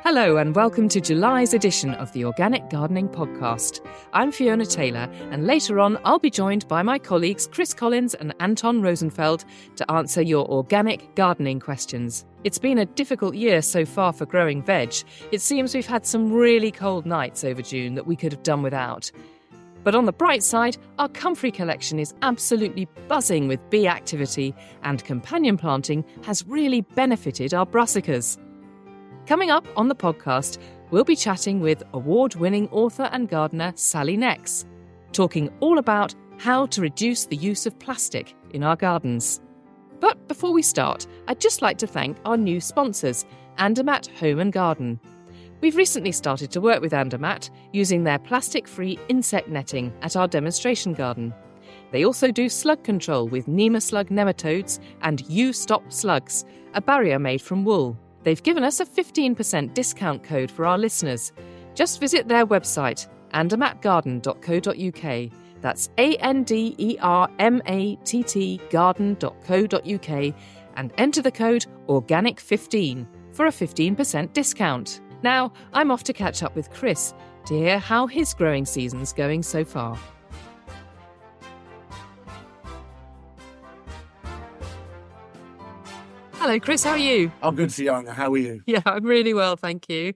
Hello and welcome to July's edition of the Organic Gardening Podcast. I'm Fiona Taylor, and later on I'll be joined by my colleagues Chris Collins and Anton Rosenfeld to answer your organic gardening questions. It's been a difficult year so far for growing veg. It seems we've had some really cold nights over June that we could have done without. But on the bright side, our comfrey collection is absolutely buzzing with bee activity, and companion planting has really benefited our brassicas. Coming up on the podcast, we'll be chatting with award-winning author and gardener Sally Nex, talking all about how to reduce the use of plastic in our gardens. But before we start, I'd just like to thank our new sponsors, Andermatt Home and Garden. We've recently started to work with Andermatt using their plastic-free insect netting at our demonstration garden. They also do slug control with Nema slug nematodes and U-Stop slugs, a barrier made from wool. They've given us a 15% discount code for our listeners. Just visit their website, andermattgarden.co.uk. That's ANDERMATT garden.co.uk and enter the code ORGANIC15 for a 15% discount. Now, I'm off to catch up with Chris to hear how his growing season's going so far. Hello, Chris. How are you? I'm good, Fiona. How are you? Yeah, I'm really well, thank you.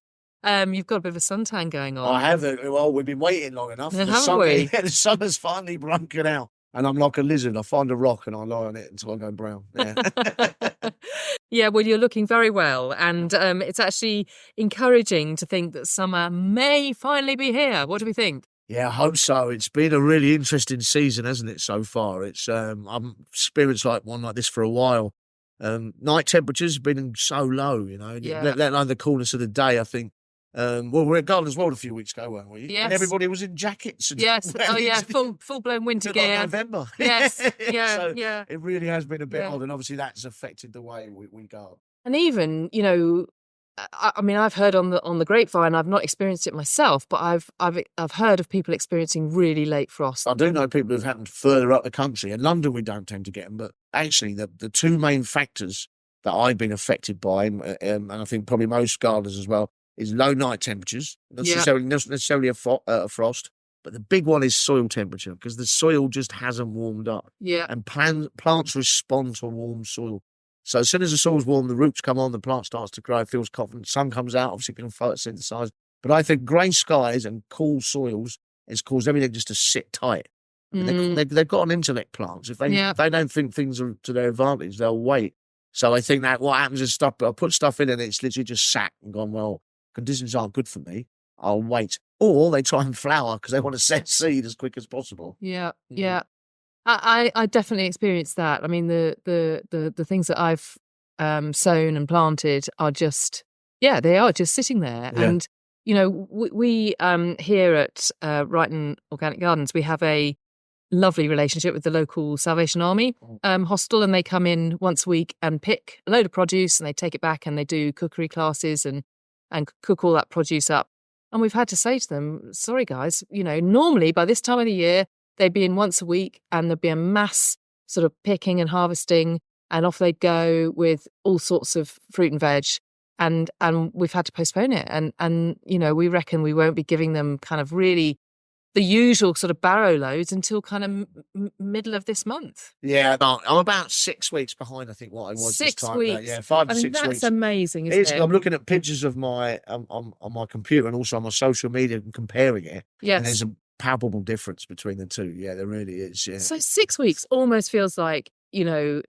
You've got a bit of a suntan going on. I have. Well, we've been waiting long enough. Haven't we? The sun has finally broken out. And I'm like a lizard. I find a rock and I lie on it until I go brown. Yeah, Yeah, well, you're looking very well. And it's actually encouraging to think that summer may finally be here. What do we think? Yeah, I hope so. It's been a really interesting season, hasn't it, so far? It's I've experienced one like this for a while. Night temperatures have been so low, Yeah. let alone the coolness of the day, I think. Well, we were at Gardener's World a few weeks ago, weren't we? Yes. And everybody was in jackets. And Yes. Oh, yeah. Full-blown winter Until gear. like November. Yes. Yeah. So yeah. It really has been a bit Yeah. odd, and obviously that's affected the way we garden. And even, I mean, I've heard on the grapevine. I've not experienced it myself, but I've heard of people experiencing really late frost. I do know people who've happened further up the country. In London, we don't tend to get them, but actually the two main factors that I've been affected by, and I think probably most gardeners as well, is low night temperatures, not necessarily a frost, but the big one is soil temperature, because the soil just hasn't warmed up. Yeah. And plants respond to warm soil. So as soon as the soil's warm, the roots come on, the plant starts to grow, feels confident, sun comes out, obviously it can photosynthesize. But I think grey skies and cool soils has caused everything just to sit tight. They've got an intellect, plants. If they don't think things are to their advantage, they'll wait. So I think that what happens is I put stuff in and it's literally just sat and gone, well, conditions aren't good for me, I'll wait. Or they try and flower because they want to set seed as quick as possible. Yeah. Yeah. I definitely experienced that. I mean, the things that I've sown and planted are just, they are just sitting there. Yeah. And, we here at Brighton Organic Gardens, we have a lovely relationship with the local Salvation Army hostel, and they come in once a week and pick a load of produce and they take it back and they do cookery classes and cook all that produce up. And we've had to say to them, sorry guys, normally by this time of the year, they'd be in once a week and there'd be a mass sort of picking and harvesting, and off they'd go with all sorts of fruit and veg. And we've had to postpone it. And we reckon we won't be giving them kind of really the usual sort of barrow loads until kind of middle of this month. Yeah, I'm about 6 weeks behind, I think, what I was 6 this time. weeks. Yeah, 5 to 6 weeks. That's amazing, isn't it? I'm looking at pictures of my on my computer and also on my social media and comparing it. Yes. And there's a palpable difference between the two. Yeah, there really is. Yeah. So 6 weeks almost feels like, a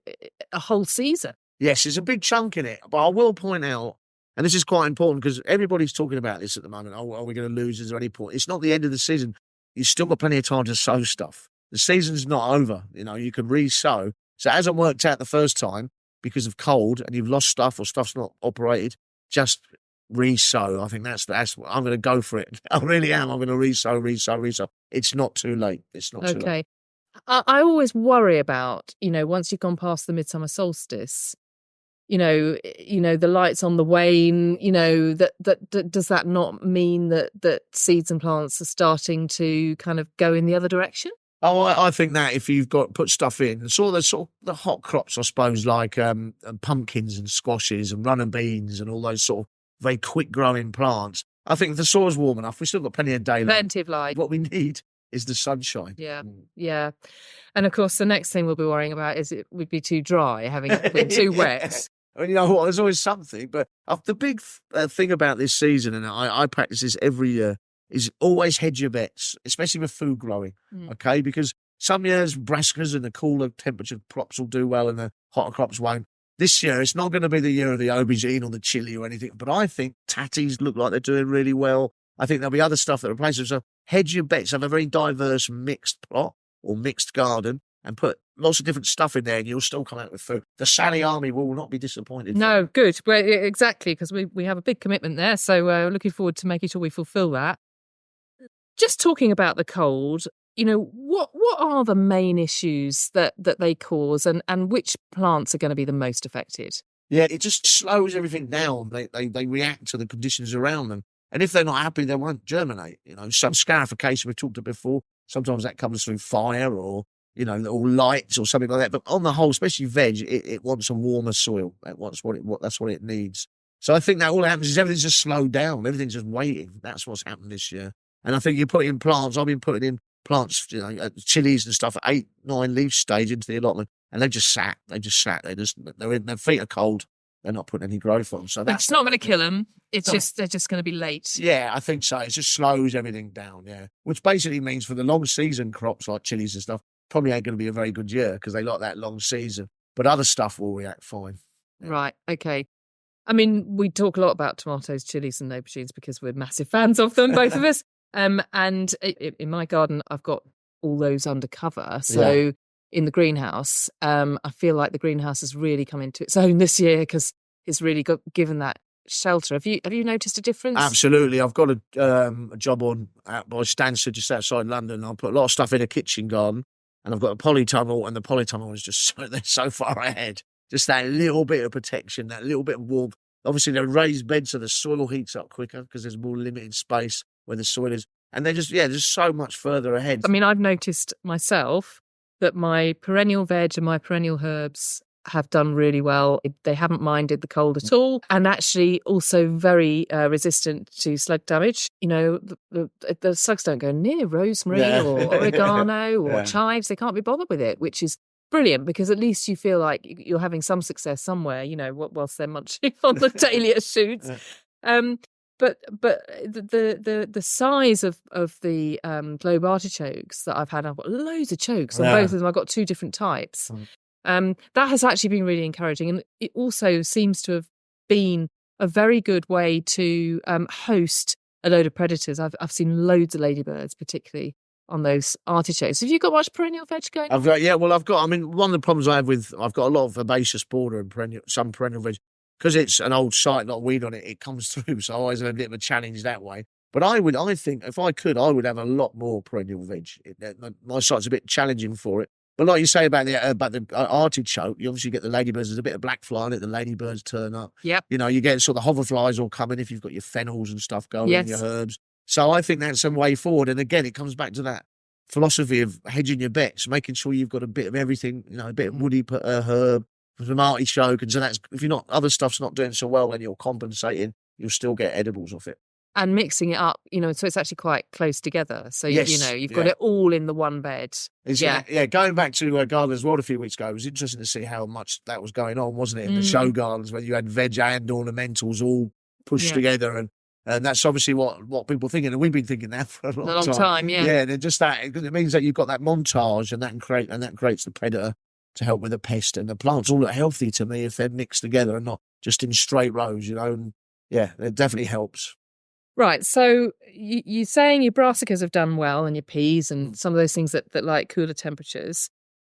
whole season. Yes, there's a big chunk in it. But I will point out, and this is quite important because everybody's talking about this at the moment. Oh, are we going to lose? Is there any point? It's not the end of the season. You've still got plenty of time to sow stuff. The season's not over. You can re-sow. So it hasn't worked out the first time because of cold and you've lost stuff or stuff's not operated. Just re-sow. I think that's what I'm going to go for it. I really am. I'm going to re-sow. It's not too late. It's not too late. Okay. I always worry about, once you've gone past the midsummer solstice, the lights on the wane, does that not mean that seeds and plants are starting to kind of go in the other direction? Oh, I think that if you've put stuff in, sort of the hot crops, I suppose, like pumpkins and squashes and runner beans and all those sort of very quick growing plants. I think if the soil's warm enough, we've still got plenty of daylight. Plenty of light. What we need is the sunshine. Yeah. And of course, the next thing we'll be worrying about is it would be too dry, having it been too wet. I mean, you know what? There's always something. But the big thing about this season, and I practice this every year, is always hedge your bets, especially with food growing. Okay, because some years brassicas and the cooler temperature crops will do well, and the hotter crops won't. This year, it's not going to be the year of the aubergine or the chili or anything. But I think tatties look like they're doing really well. I think there'll be other stuff that replaces them. So hedge your bets. Have a very diverse mixed plot or mixed garden and put lots of different stuff in there and you'll still come out with food. The Sally Army will not be disappointed. No, good. Well, exactly, because we have a big commitment there. So looking forward to making sure we fulfil that. Just talking about the cold, what are the main issues that they cause and which plants are going to be the most affected? Yeah, it just slows everything down. They react to the conditions around them. And if they're not happy, they won't germinate. Some scarification we've talked about before, sometimes that comes through fire or lights or something like that. But on the whole, especially veg, it wants a warmer soil. That's what it needs. So I think that all that happens is everything's just slowed down. Everything's just waiting. That's what's happened this year. And I think you put in plants. I've been putting in plants, chilies and stuff at 8-9 leaf stage into the allotment, and they've just sat. Their feet are cold. They're not putting any growth on. So that's not going to kill them. It's just they're just going to be late. Yeah, I think so. It just slows everything down. Yeah, which basically means for the long season crops like chilies and stuff, probably ain't going to be a very good year because they like that long season. But other stuff will react fine. Yeah. Right. Okay. I mean, we talk a lot about tomatoes, chilies, and aubergines because we're massive fans of them, both of us. And in my garden, I've got all those under cover. So in the greenhouse, I feel like the greenhouse has really come into its own this year because it's really given that shelter. Have you noticed a difference? Absolutely. I've got a job on out by Stansted, just outside London. I put a lot of stuff in a kitchen garden, and I've got a polytunnel, and the polytunnel is just so far ahead. Just that little bit of protection, that little bit of warmth. Obviously, they're raised beds, so the soil heats up quicker because there's more limited space where the soil is. And they're just so much further ahead. I mean, I've noticed myself that my perennial veg and my perennial herbs have done really well. They haven't minded the cold at all, and actually also very resistant to slug damage. The slugs don't go near rosemary or oregano or chives. They can't be bothered with it, which is brilliant because at least you feel like you're having some success somewhere, whilst they're munching on the dahlia shoots. But the size of the globe artichokes that I've got loads of chokes on both of them. I've got two different types. That has actually been really encouraging, and it also seems to have been a very good way to host a load of predators. I've seen loads of ladybirds, particularly on those artichokes. Have you got much perennial veg going? One of the problems I've got a lot of herbaceous border and some perennial veg. Because it's an old site, not weed on it, it comes through. So I always have a bit of a challenge that way. But I think if I could, I would have a lot more perennial veg. My site's a bit challenging for it. But like you say about the artichoke, you obviously get the ladybirds. There's a bit of black fly on it. The ladybirds turn up. Yep. You get sort of hoverflies all coming if you've got your fennels and stuff going, your herbs. So I think that's some way forward. And again, it comes back to that philosophy of hedging your bets, making sure you've got a bit of everything, a bit of woody herb, some artichoke, and so that's if other stuff's not doing so well, then you're compensating. You'll still get edibles off it. And mixing it up, so it's actually quite close together. So you've got it all in the one bed. Going back to Gardeners World a few weeks ago, it was interesting to see how much that was going on, wasn't it? In the show gardens, where you had veg and ornamentals all pushed together, and that's obviously what people are thinking, and we've been thinking that for a long time. Yeah, and just that because it means that you've got that montage, and that creates the predator to help with the pest, and the plants all look healthy to me if they're mixed together and not just in straight rows, and it definitely helps. Right, so you're saying your brassicas have done well and your peas and some of those things that like cooler temperatures.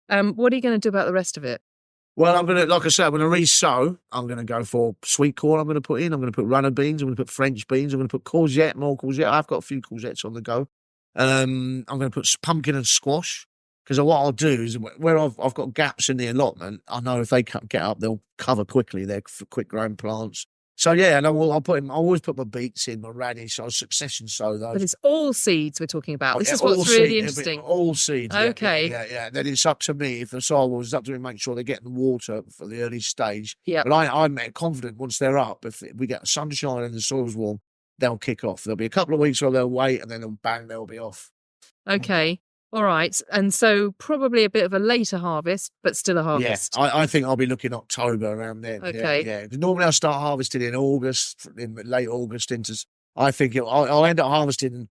What are you going to do about the rest of it? Well, I'm going to resow. I'm going to go for sweet corn I'm going to put in. I'm going to put runner beans. I'm going to put French beans. I'm going to put more courgette. I've got a few courgettes on the go. I'm going to put pumpkin and squash. Because what I'll do is, where I've got gaps in the allotment, I know if they get up, they'll cover quickly. They're quick-growing plants. So yeah, and I'll put him. I always put my beets in, my radish. I succession sow those. But it's all seeds we're talking about. This is all what's really seed, interesting. All seeds. Okay. Yeah. Then it's up to me. If the soil was up to me, make sure they're getting the water for the early stage. Yeah. But I'm confident once they're up, if we get sunshine and the soil's warm, they'll kick off. There'll be a couple of weeks where they'll wait, and then they'll be off. Okay. All right. And so probably a bit of a later harvest, but still a harvest. Yeah, I think I'll be looking October around then. Okay. Yeah. Normally I start harvesting in August, in late August I think I'll end up harvesting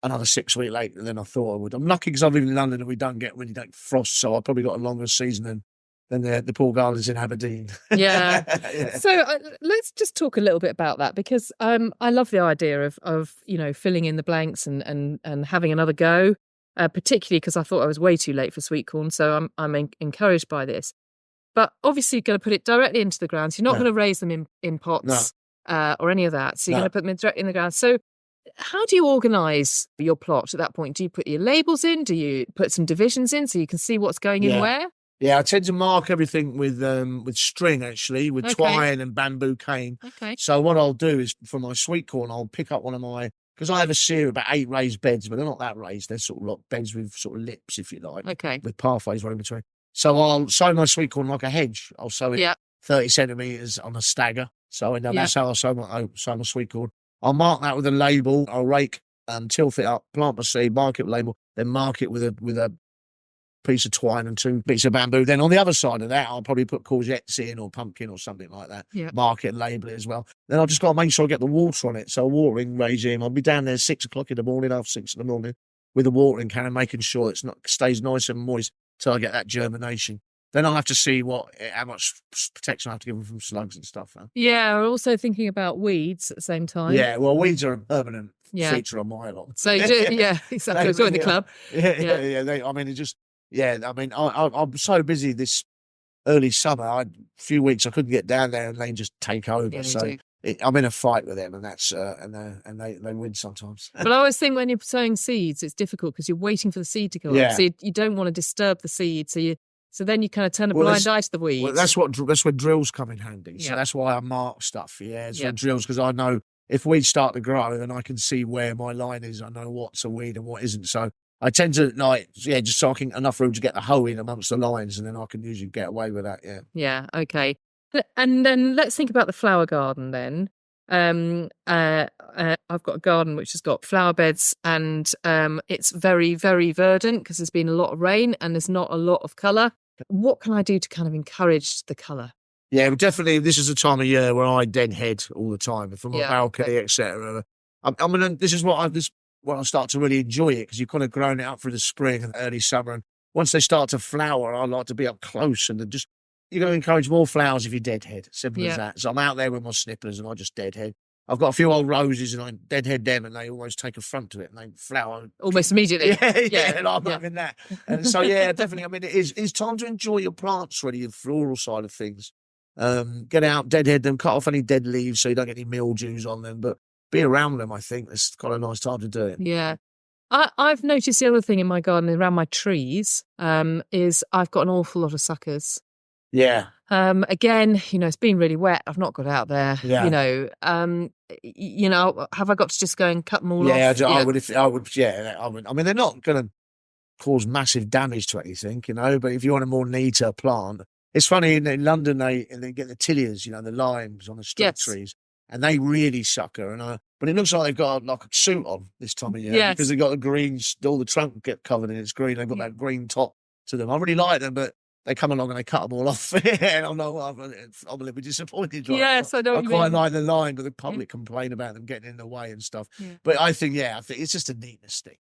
another 6 weeks later than I thought I would. I'm lucky because I live in London and we don't get really frost, so I've probably got a longer season than the poor gardens in Aberdeen. Yeah. So let's just talk a little bit about that, because I love the idea of filling in the blanks and having another go. Particularly because I thought I was way too late for sweet corn, so I'm encouraged by this. But obviously, you're going to put it directly into the ground. So you're not going to raise them in pots or any of that. So you're going to put them directly in the ground. So how do you organise your plot at that point? Do you put your labels in? Do you put some divisions in so you can see what's going in where? Yeah, I tend to mark everything with string, actually, with twine and bamboo cane. Okay. So what I'll do is, for my sweet corn, I'll pick up one of my... Because I have a series of about 8 raised beds, but they're not that raised. They're sort of like beds with sort of lips, if you like. Okay. With pathways running between. So I'll sow my sweet corn like a hedge. I'll sow it 30 centimetres on a stagger. So that's how I'll sow my sweet corn. I'll mark that with a label. I'll rake and tilth it up, plant my seed, mark it with a label, then mark it with a piece of twine and 2 bits of bamboo. Then on the other side of that, I'll probably put courgettes in or pumpkin or something like that. Yeah. Mark it and label it as well. Then I've just got to make sure I get the water on it. So a watering regime. I'll be down there 6 o'clock in the morning, half 6 in the morning, with a watering can, making sure it stays nice and moist till I get that germination. Then I'll have to see how much protection I have to give them from slugs and stuff. Yeah, we're also thinking about weeds at the same time. Yeah, well, weeds are a permanent feature on my lot. So, exactly. Join the club. I'm so busy this early summer. A few weeks I couldn't get down there, and they just take over. Yeah, I'm in a fight with them, and that's and they win sometimes. But I always think when you're sowing seeds, it's difficult because you're waiting for the seed to go up. So you don't want to disturb the seed. So then you kind of turn a blind eye to the weeds. Well, that's where drills come in handy. So that's why I mark stuff. Yeah, it's for drills, because I know if weeds start to grow, then I can see where my line is. I know what's a weed and what isn't. So I tend to just soaking enough room to get the hoe in amongst the lines, and then I can usually get away with that. Yeah. Yeah. Okay. And then let's think about the flower garden then. I've got a garden which has got flower beds, and it's very, very verdant because there's been a lot of rain and there's not a lot of colour. What can I do to kind of encourage the colour? Yeah, well, definitely. This is a time of year where I deadhead all the time from my balcony, etc. This is what I start to really enjoy it, because you've kind of grown it up through the spring and early summer, and once they start to flower, I like to be up close and you're going to encourage more flowers if you deadhead. Simple as that. So I'm out there with my snippers and I just deadhead. I've got a few old roses and I deadhead them, and they almost take a front to it and they flower almost immediately. And I'm having that. And so definitely. I mean, it's time to enjoy your plants, really, the floral side of things. Get out, deadhead them, cut off any dead leaves so you don't get any mildews on them, but be around them. I think it's quite a nice time to do it. Yeah. I've noticed the other thing in my garden around my trees is I've got an awful lot of suckers. Yeah. Again, it's been really wet. I've not got out there. Yeah. Have I got to just go and cut them all off? I would. I would. I mean, they're not going to cause massive damage to anything, but if you want a more neater plant, it's funny in London they get the tilliers, the limes on the street trees, and they really sucker. But it looks like they've got like a suit on this time of year because they've got the green, all the trunk get covered in its green. They've got that green top to them. I really like them, but they come along and they cut them all off. And I'm a little bit disappointed. Right? Yes, I know what you quite mean. like the line, but the public complain about them getting in the way and stuff. Yeah. But I think it's just a neatness thing.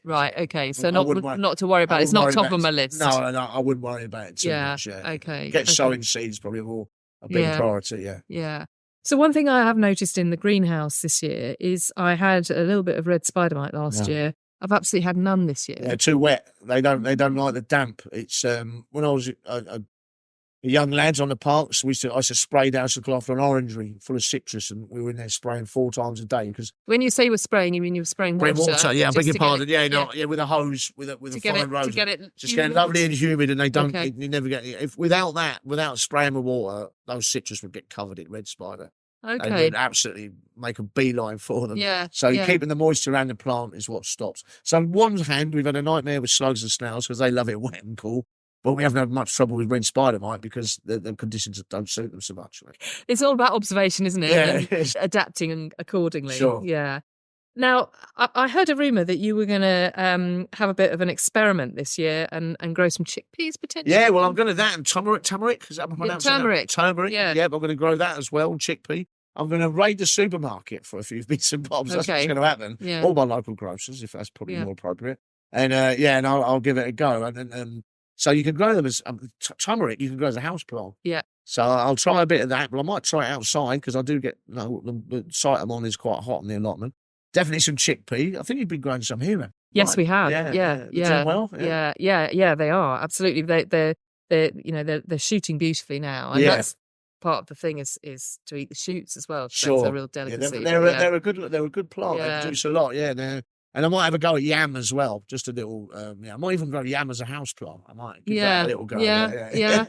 Right, okay. So not to worry about it. It's not top of my list. No, I wouldn't worry about it too much. Yeah, okay. Sowing seeds probably a big priority, Yeah. So one thing I have noticed in the greenhouse this year is I had a little bit of red spider mite last year. I've absolutely had none this year. They're too wet. They don't like the damp. It's when I was a young lads on the parks, I used to spray down after an orangery full of citrus, and we were in there spraying 4 times a day. Because when you say you were spraying, you mean you were spraying water? Yeah, I beg your pardon. With a hose, with a fine rose, to get it just get it lovely and humid, and they don't. You never get it. Without spraying with water, those citrus would get covered in red spider. They Okay. would absolutely make a beeline for them. Yeah. So yeah. keeping the moisture around the plant is what stops. So on one hand, we've had a nightmare with slugs and snails because they love it wet and cool. But we haven't had much trouble with red spider mite because the conditions don't suit them so much. It's all about observation, isn't it? Yeah. And adapting accordingly. Sure. Yeah. Now, I heard a rumour that you were going to have a bit of an experiment this year and grow some chickpeas potentially. Yeah, well, I'm going to that and turmeric. Is that what I'm pronouncing? Turmeric. Turmeric. Yeah. Yeah, but I'm going to grow that as well, chickpea. I'm going to raid the supermarket for a few bits and bobs. That's what's Okay. going to happen. Yeah. All my local grocers, if that's probably Yeah. more appropriate. And and I'll give it a go. And so you can grow them as turmeric. You can grow as a house plant. Yeah. So I'll try a bit of that, but I might try it outside because I do get the site I'm on is quite hot in the allotment. Definitely some chickpea. I think you've been growing some here. Yes, Right. we have. Yeah. They're doing well. Yeah. They are absolutely. They're shooting beautifully now, and Yeah. that's part of the thing is to eat the shoots as well. Sure. That's a real Yeah, delicacy. they're a good plant. Yeah. They produce a lot. Yeah. And I might have a go at yam as well. Just a little. I might even grow yam as a house plant. I might give that a little go. Yeah.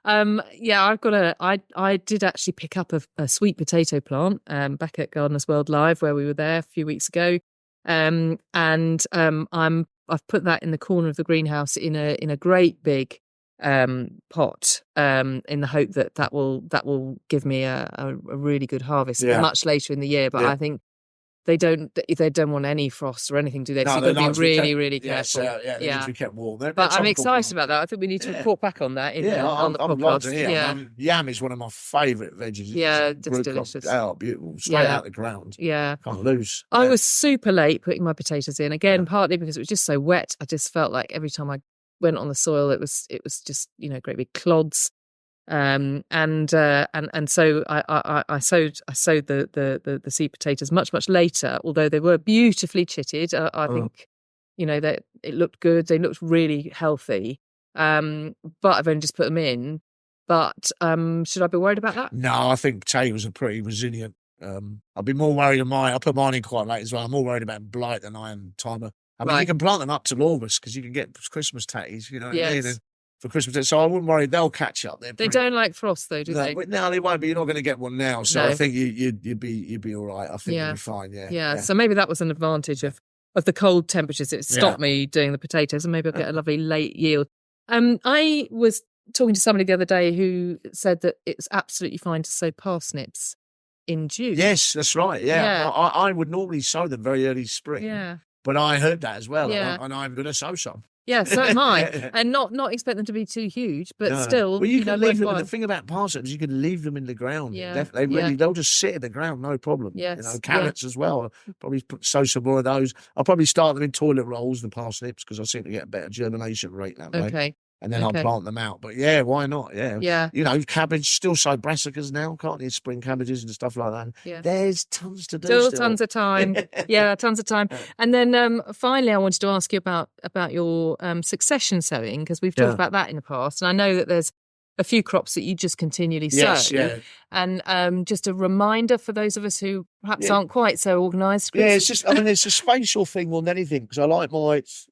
I did actually pick up a sweet potato plant back at Gardeners World Live where we were there a few weeks ago, I've put that in the corner of the greenhouse in a great big pot in the hope that will give me a really good harvest much later in the year. But I think they don't want any frost or anything, do they? So you've got to be really, really careful. They need to be kept warm. But I'm excited about that. I think we need to report back on that on the podcast. Yam is one of my favourite veggies. Yeah, just delicious. Beautiful. Straight out the ground. Yeah. Can't lose. I was super late putting my potatoes in. Again, partly because it was just so wet. I just felt like every time I went on the soil, it was just, great big clods. And so I sowed the seed potatoes much later, although they were beautifully chitted. I think that it looked good. They looked really healthy. But I've only just put them in. But should I be worried about that? No, I think potatoes are pretty resilient. I'd be more worried I put mine in quite late as well. I'm more worried about blight than I am timer. I mean, you can plant them up till August because you can get Christmas tatties, Yes. For Christmas. So I wouldn't worry, they'll catch up. They don't like frost though, do they? No, they won't be. You're not going to get one now. So I think you'd be all right. I think you'll be fine, Yeah, so maybe that was an advantage of the cold temperatures. It stopped me doing the potatoes and maybe I'll get a lovely late yield. I was talking to somebody the other day who said that it's absolutely fine to sow parsnips in June. Yes, that's right. Yeah. I would normally sow them very early spring. Yeah. But I heard that as well. Yeah. And I'm going to sow some. Yeah, so am I. And not expect them to be too huge, but still, well, you can leave them. worthwhile. The thing about parsnips, you can leave them in the ground. Yeah. They'll just sit in the ground, no problem. Yes. Carrots as well. I'll probably sow some more of those. I'll probably start them in toilet rolls, the parsnips, because I seem to get a better germination rate that way. Okay. And then I'll plant them out. But why not? Yeah. Cabbage, still sow brassicas now, can't you? Spring cabbages and stuff like that. Yeah. There's tons to do. Still tons of time. Tons of time. And then finally, I wanted to ask you about your succession sowing, because we've talked about that in the past. And I know that there's a few crops that you just continually sow. Yes, yeah. And just a reminder for those of us who perhaps aren't quite so organised. Yeah, it's just, it's a spatial thing more than anything, because I like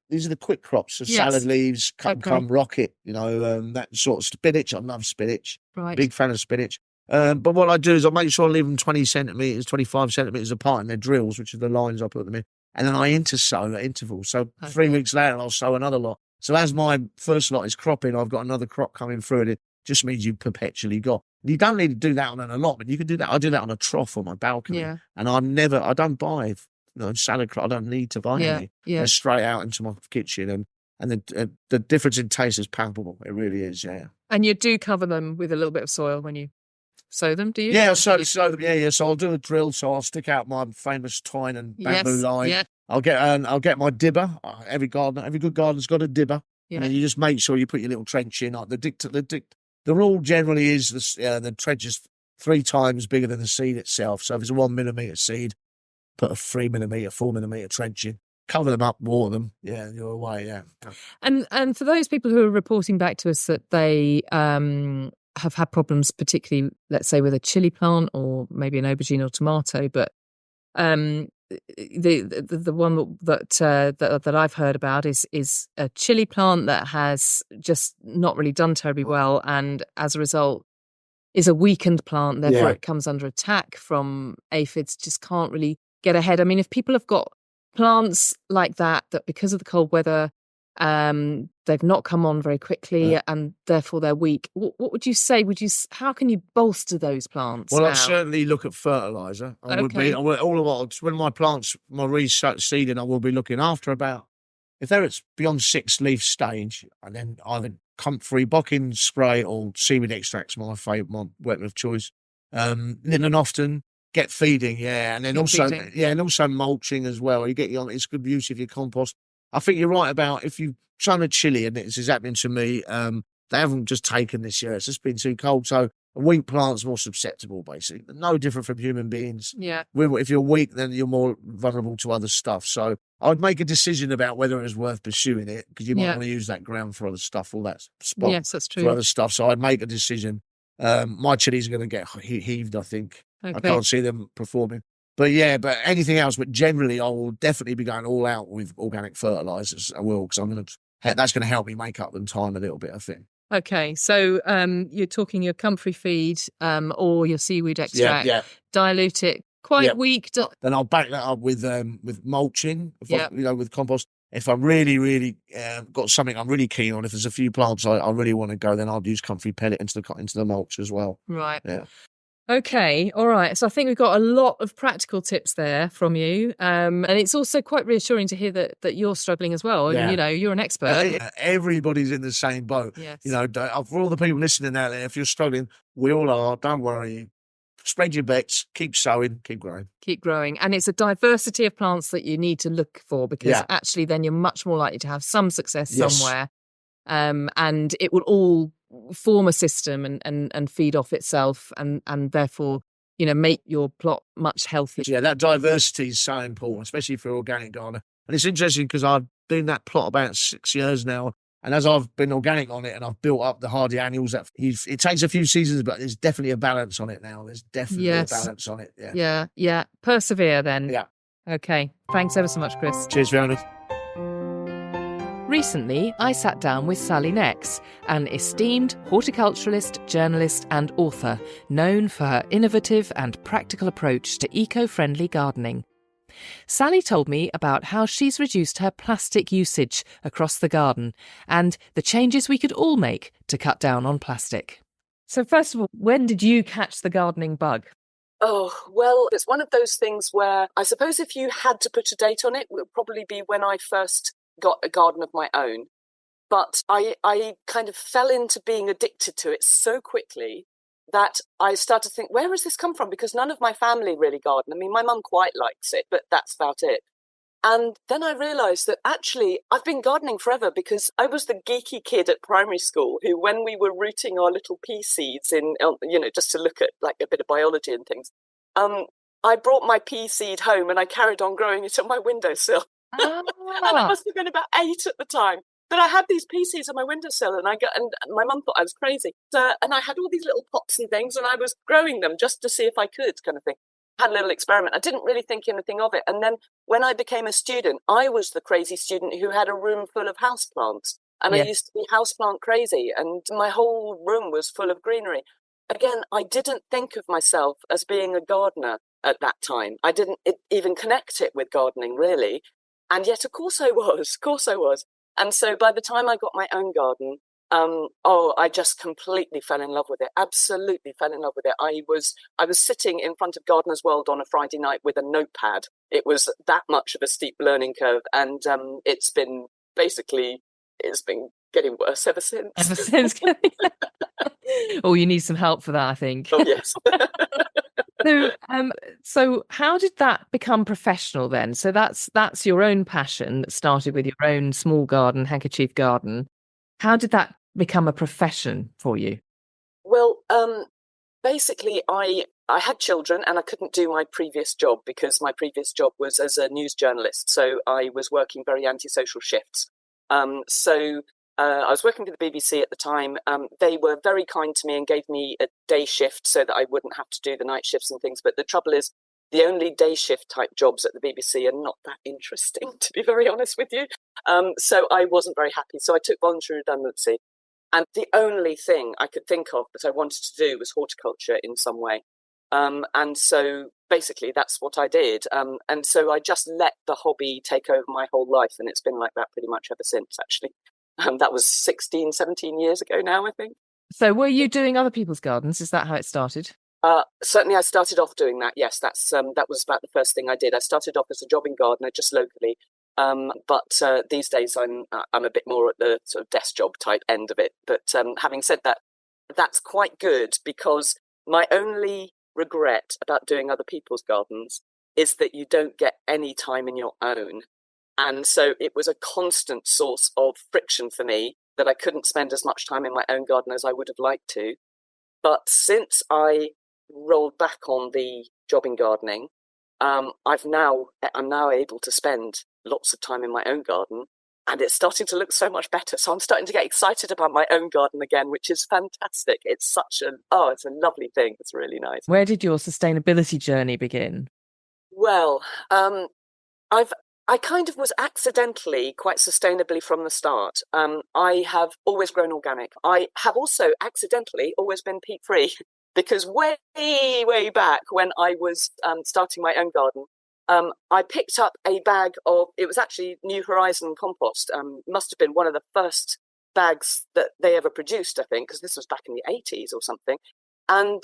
these are the quick crops, so salad leaves, come rocket, that sort of spinach. I love spinach. Right. Big fan of spinach. But what I do is I make sure I leave them 20 centimetres, 25 centimetres apart in their drills, which are the lines I put them in. And then I intersow at intervals. So 3 weeks later, I'll sow another lot. So as my first lot is cropping, I've got another crop coming through, and it just means you've perpetually got. You don't need to do that on an allotment. You can do that. I do that on a trough on my balcony. Yeah. And I don't buy salad crop. I don't need to buy any. Yeah. They're straight out into my kitchen. And the difference in taste is palpable. It really is, yeah. And you do cover them with a little bit of soil when you sow them, do you? Yeah, sow them. Yeah. So I'll do a drill. So I'll stick out my famous twine and bamboo line. Yeah. I'll get my dibber. Every good gardener's got a dibber. Yeah. And then you just make sure you put your little trench in. The rule generally is the trench is 3 times bigger than the seed itself. So if it's a 1 millimetre seed, put a 3 millimetre, 4 millimetre trench in. Cover them up, water them. Yeah, you're away. Yeah. And for those people who are reporting back to us that they have had problems, particularly, let's say, with a chili plant or maybe an aubergine or tomato, but the one that I've heard about is a chili plant that has just not really done terribly well, and as a result, is a weakened plant, therefore Yeah. it comes under attack from aphids, just can't really get ahead. I mean, if people have got plants like that because of the cold weather, they've not come on very quickly and therefore they're weak, what would you say? How can you bolster those plants Well, now? I'd certainly look at fertiliser. When my plants, my reseeding, I will be looking after about, if they're at beyond 6 leaf stage, and then either comfrey bocking spray or seaweed extracts, my favourite, my weapon of choice. And often get feeding, and then and also mulching as well. It's good use of your compost. I think you're right about if you've sown a chili, and this is happening to me. They haven't just taken this year; it's just been too cold. So a weak plant's more susceptible, basically. No different from human beings. Yeah. If you're weak, then you're more vulnerable to other stuff. So I'd make a decision about whether it's worth pursuing it, because you might want to use that ground for other stuff, all that spot. Yes, that's true. For other stuff. So I'd make a decision. My chilies are going to get heaved, I think. Okay. I can't see them performing. But anything else. But generally, I will definitely be going all out with organic fertilisers. I will, because that's going to help me make up the time a little bit, I think. Okay, so you're talking your comfrey feed or your seaweed extract. Dilute it quite weak. Then I'll back that up with mulching, with compost. If I really, really got something I'm really keen on, if there's a few plants I really want to go, then I'll use comfrey pellet into the mulch as well. Right. Yeah. Okay, all right. So I think we've got a lot of practical tips there from you. And it's also quite reassuring to hear that you're struggling as well. Yeah. And, you're an expert. Everybody's in the same boat. Yes. For all the people listening out there, if you're struggling, we all are. Don't worry. Spread your bets. Keep sowing. Keep growing. Keep growing. And it's a diversity of plants that you need to look for, because actually then you're much more likely to have some success somewhere. And it will all form a system and feed off itself and therefore, make your plot much healthier. Yeah, that diversity is so important, especially for organic gardener. And it's interesting because I've been that plot about 6 years now. And as I've been organic on it and I've built up the hardy annuals, it takes a few seasons, but there's definitely a balance on it now. There's definitely a balance on it. Yeah. Persevere then. Yeah. Okay. Thanks ever so much, Chris. Cheers, Fiona. Recently, I sat down with Sally Nex, an esteemed horticulturalist, journalist and author, known for her innovative and practical approach to eco-friendly gardening. Sally told me about how she's reduced her plastic usage across the garden and the changes we could all make to cut down on plastic. So first of all, when did you catch the gardening bug? Oh, well, it's one of those things where I suppose if you had to put a date on it, it would probably be when I first got a garden of my own. But I kind of fell into being addicted to it so quickly that I started to think, where has this come from? Because none of my family really garden. I mean, my mum quite likes it, but that's about it. And then I realised that actually I've been gardening forever, because I was the geeky kid at primary school who, when we were rooting our little pea seeds in, just to look at like a bit of biology and things, I brought my pea seed home and I carried on growing it on my windowsill. And I must have been about 8 at the time. But I had these pea seeds on my windowsill, and my mum thought I was crazy. And I had all these little pots and things, and I was growing them just to see if I could, kind of thing. Had a little experiment. I didn't really think anything of it. And then when I became a student, I was the crazy student who had a room full of houseplants. And I used to be houseplant crazy, and my whole room was full of greenery. Again, I didn't think of myself as being a gardener at that time. I didn't even connect it with gardening, really. And yet, of course I was. And so by the time I got my own garden, I just completely fell in love with it. Absolutely fell in love with it. I was sitting in front of Gardener's World on a Friday night with a notepad. It was that much of a steep learning curve. And it's been getting worse ever since. Ever since. Oh, you need some help for that, I think. Oh, yes. So how did that become professional then? So that's your own passion that started with your own small garden, handkerchief garden. How did that become a profession for you? Well, basically, I had children and I couldn't do my previous job because my previous job was as a news journalist. So I was working very antisocial shifts. I was working for the BBC at the time. They were very kind to me and gave me a day shift so that I wouldn't have to do the night shifts and things. But the trouble is, the only day shift type jobs at the BBC are not that interesting, to be very honest with you. So I wasn't very happy. So I took voluntary redundancy. And the only thing I could think of that I wanted to do was horticulture in some way. And so basically that's what I did. And so I just let the hobby take over my whole life. And it's been like that pretty much ever since, actually. That was 16, 17 years ago now, I think. So were you doing other people's gardens? Is that how it started? Certainly I started off doing that. Yes, that was about the first thing I did. I started off as a jobbing gardener just locally. But these days I'm a bit more at the sort of desk job type end of it. But having said that, that's quite good, because my only regret about doing other people's gardens is that you don't get any time in your own. And so it was a constant source of friction for me that I couldn't spend as much time in my own garden as I would have liked to. But since I rolled back on the jobbing gardening, I'm now able to spend lots of time in my own garden, and it's starting to look so much better. So I'm starting to get excited about my own garden again, which is fantastic. It's it's a lovely thing. It's really nice. Where did your sustainability journey begin? Well, I kind of was accidentally quite sustainably from the start. I have always grown organic. I have also accidentally always been peat-free, because way, way back when I was starting my own garden, I picked up a bag of, it was actually New Horizon compost. Must have been one of the first bags that they ever produced, I think, because this was back in the 80s or something. And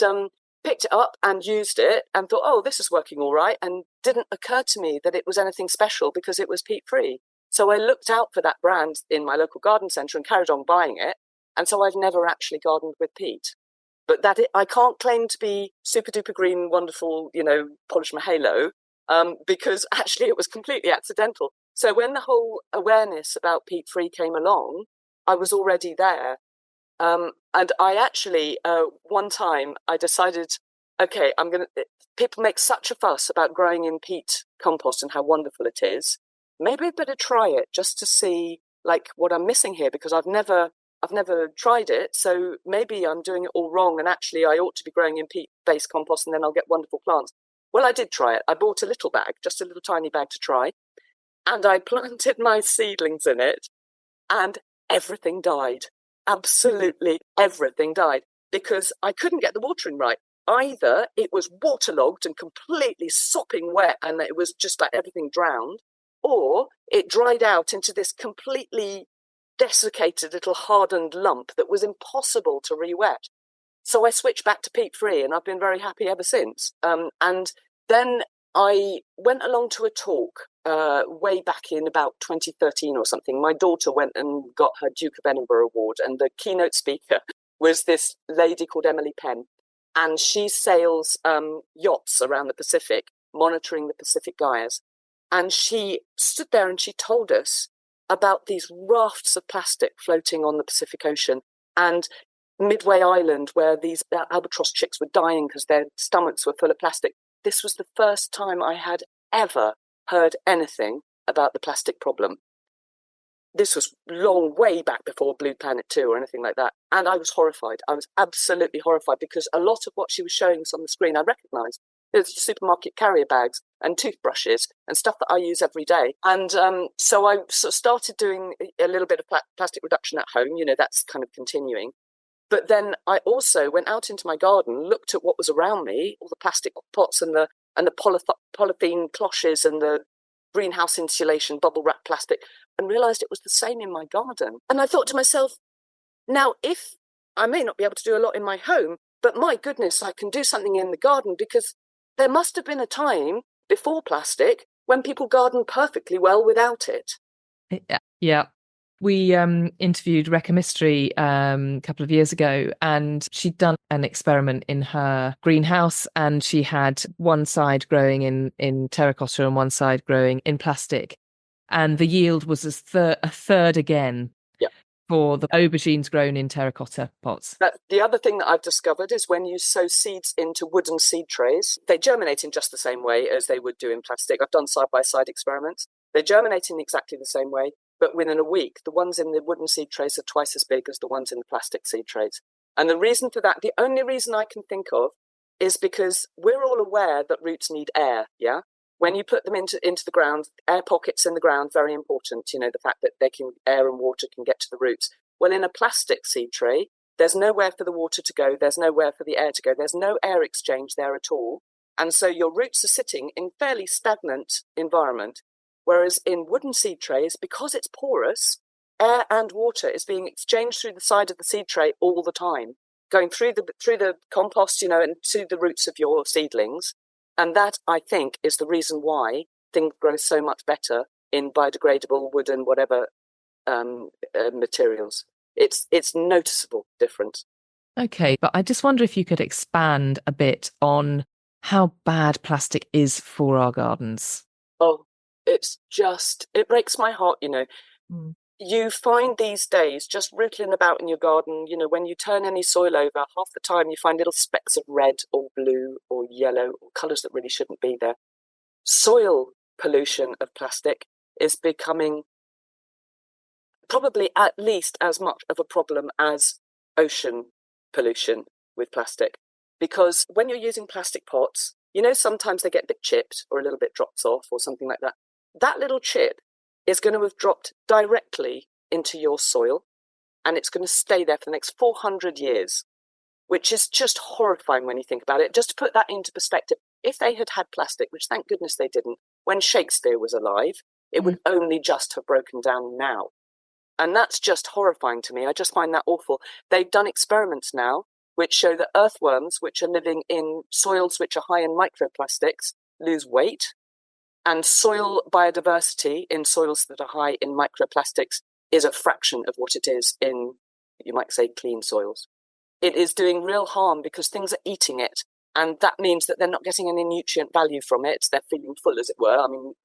picked it up and used it and thought, oh, this is working all right. And didn't occur to me that it was anything special because it was peat-free. So I looked out for that brand in my local garden centre and carried on buying it. And so I've never actually gardened with peat. But I can't claim to be super duper green, wonderful, polish my halo, because actually it was completely accidental. So when the whole awareness about peat-free came along, I was already there. And I actually, one time I decided, okay, people make such a fuss about growing in peat compost and how wonderful it is. Maybe I'd better try it just to see what I'm missing here, because I've never tried it. So maybe I'm doing it all wrong. And actually I ought to be growing in peat-based compost, and then I'll get wonderful plants. Well, I did try it. I bought a little bag, just a little tiny bag to try. And I planted my seedlings in it, and everything died. Absolutely everything died, because I couldn't get the watering right. Either it was waterlogged and completely sopping wet and it was just like everything drowned, or it dried out into this completely desiccated little hardened lump that was impossible to re-wet. So I switched back to peat-free, and I've been very happy ever since. And then I went along to a talk way back in about 2013 or something. My daughter went and got her Duke of Edinburgh award, and the keynote speaker was this lady called Emily Penn, and she sails yachts around the Pacific, monitoring the Pacific Gyres. And she stood there and she told us about these rafts of plastic floating on the Pacific Ocean, and Midway Island, where these albatross chicks were dying because their stomachs were full of plastic. This was the first time I had ever heard anything about the plastic problem. This was way back before Blue Planet 2 or anything like that. And I was horrified. I was absolutely horrified, because a lot of what she was showing us on the screen I recognised. There's supermarket carrier bags and toothbrushes and stuff that I use every day. And so I sort of started doing a little bit of plastic reduction at home. That's kind of continuing. But then I also went out into my garden, looked at what was around me, all the plastic pots and the polythene cloches and the greenhouse insulation, bubble wrap plastic, and realised it was the same in my garden. And I thought to myself, now, if I may not be able to do a lot in my home, but my goodness, I can do something in the garden, because there must have been a time before plastic when people gardened perfectly well without it. Yeah. We interviewed Recca Mystery a couple of years ago, and she'd done an experiment in her greenhouse, and she had one side growing in terracotta and one side growing in plastic. And the yield was a third again for the aubergines grown in terracotta pots. The other thing that I've discovered is when you sow seeds into wooden seed trays, they germinate in just the same way as they would do in plastic. I've done side-by-side experiments. They germinate in exactly the same way. But within a week, the ones in the wooden seed trays are twice as big as the ones in the plastic seed trays. And the reason for that, the only reason I can think of, is because we're all aware that roots need air, yeah? When you put them into the ground, air pockets in the ground, very important. The fact that air and water can get to the roots. Well, in a plastic seed tray, there's nowhere for the water to go. There's nowhere for the air to go. There's no air exchange there at all. And so your roots are sitting in fairly stagnant environment. Whereas in wooden seed trays, because it's porous, air and water is being exchanged through the side of the seed tray all the time, going through the compost, and to the roots of your seedlings. And that, I think, is the reason why things grow so much better in biodegradable wooden, whatever materials. It's noticeable difference. Okay, but I just wonder if you could expand a bit on how bad plastic is for our gardens. Oh, it breaks my heart, You find these days just riddling about in your garden, when you turn any soil over, half the time you find little specks of red or blue or yellow or colours that really shouldn't be there. Soil pollution of plastic is becoming probably at least as much of a problem as ocean pollution with plastic. Because when you're using plastic pots, sometimes they get a bit chipped or a little bit drops off or something like that. That little chip is going to have dropped directly into your soil, and it's going to stay there for the next 400 years, which is just horrifying when you think about it. Just to put that into perspective, if they had had plastic, which thank goodness they didn't, when Shakespeare was alive, it would only just have broken down now. And that's just horrifying to me. I just find that awful. They've done experiments now which show that earthworms, which are living in soils which are high in microplastics, lose weight. And soil biodiversity in soils that are high in microplastics is a fraction of what it is in, you might say, clean soils. It is doing real harm because things are eating it. And that means that they're not getting any nutrient value from it. They're feeling full, as it were. I mean,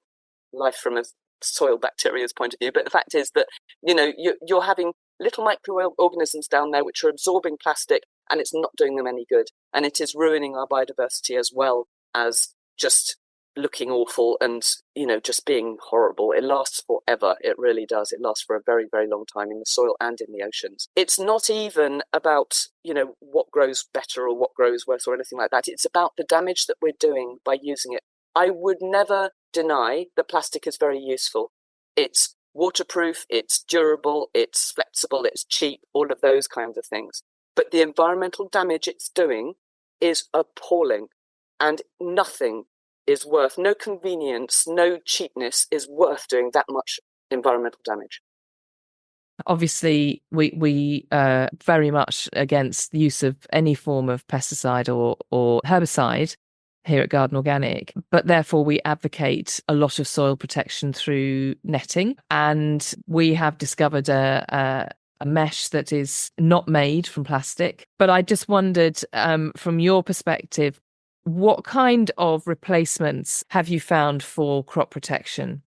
life from a soil bacteria's point of view. But the fact is that, you're having little microorganisms down there which are absorbing plastic, and it's not doing them any good. And it is ruining our biodiversity as well as just looking awful and, just being horrible. It lasts forever. It really does. It lasts for a very, very long time in the soil and in the oceans. It's not even about, what grows better or what grows worse or anything like that. It's about the damage that we're doing by using it. I would never deny that plastic is very useful. It's waterproof, it's durable, it's flexible, it's cheap, all of those kinds of things. But the environmental damage it's doing is appalling, and nothing is worth, no convenience, no cheapness is worth doing that much environmental damage. Obviously, we are very much against the use of any form of pesticide or herbicide here at Garden Organic, but therefore we advocate a lot of soil protection through netting. And we have discovered a mesh that is not made from plastic. But I just wondered, from your perspective, what kind of replacements have you found for crop protection?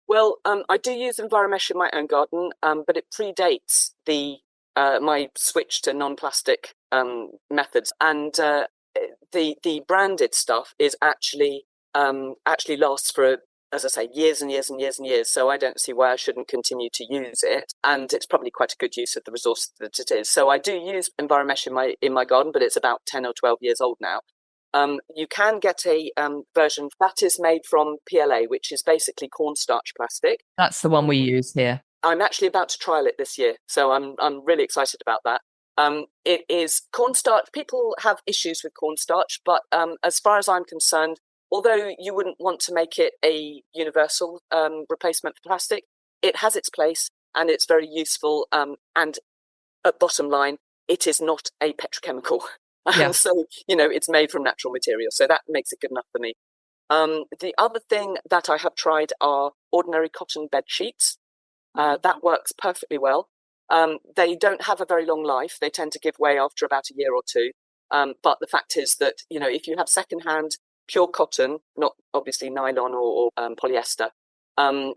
Well, I do use EnviroMesh in my own garden, but it predates my switch to non-plastic methods. And the branded stuff is actually lasts for, as I say, years and years and years and years. So I don't see why I shouldn't continue to use it. And it's probably quite a good use of the resource that it is. So I do use EnviroMesh in my garden, but it's about 10 or 12 years old now. You can get a version that is made from PLA, which is basically cornstarch plastic. That's the one we use here. I'm actually about to trial it this year, so I'm really excited about that. It is cornstarch. People have issues with cornstarch, but as far as I'm concerned, although you wouldn't want to make it a universal replacement for plastic, it has its place and it's very useful. And at bottom line, it is not a petrochemical. Yeah. So, it's made from natural materials. So that makes it good enough for me. The other thing that I have tried are ordinary cotton bed sheets. That works perfectly well. They don't have a very long life. They tend to give way after about a year or two. But the fact is that, if you have secondhand pure cotton, not obviously nylon or polyester,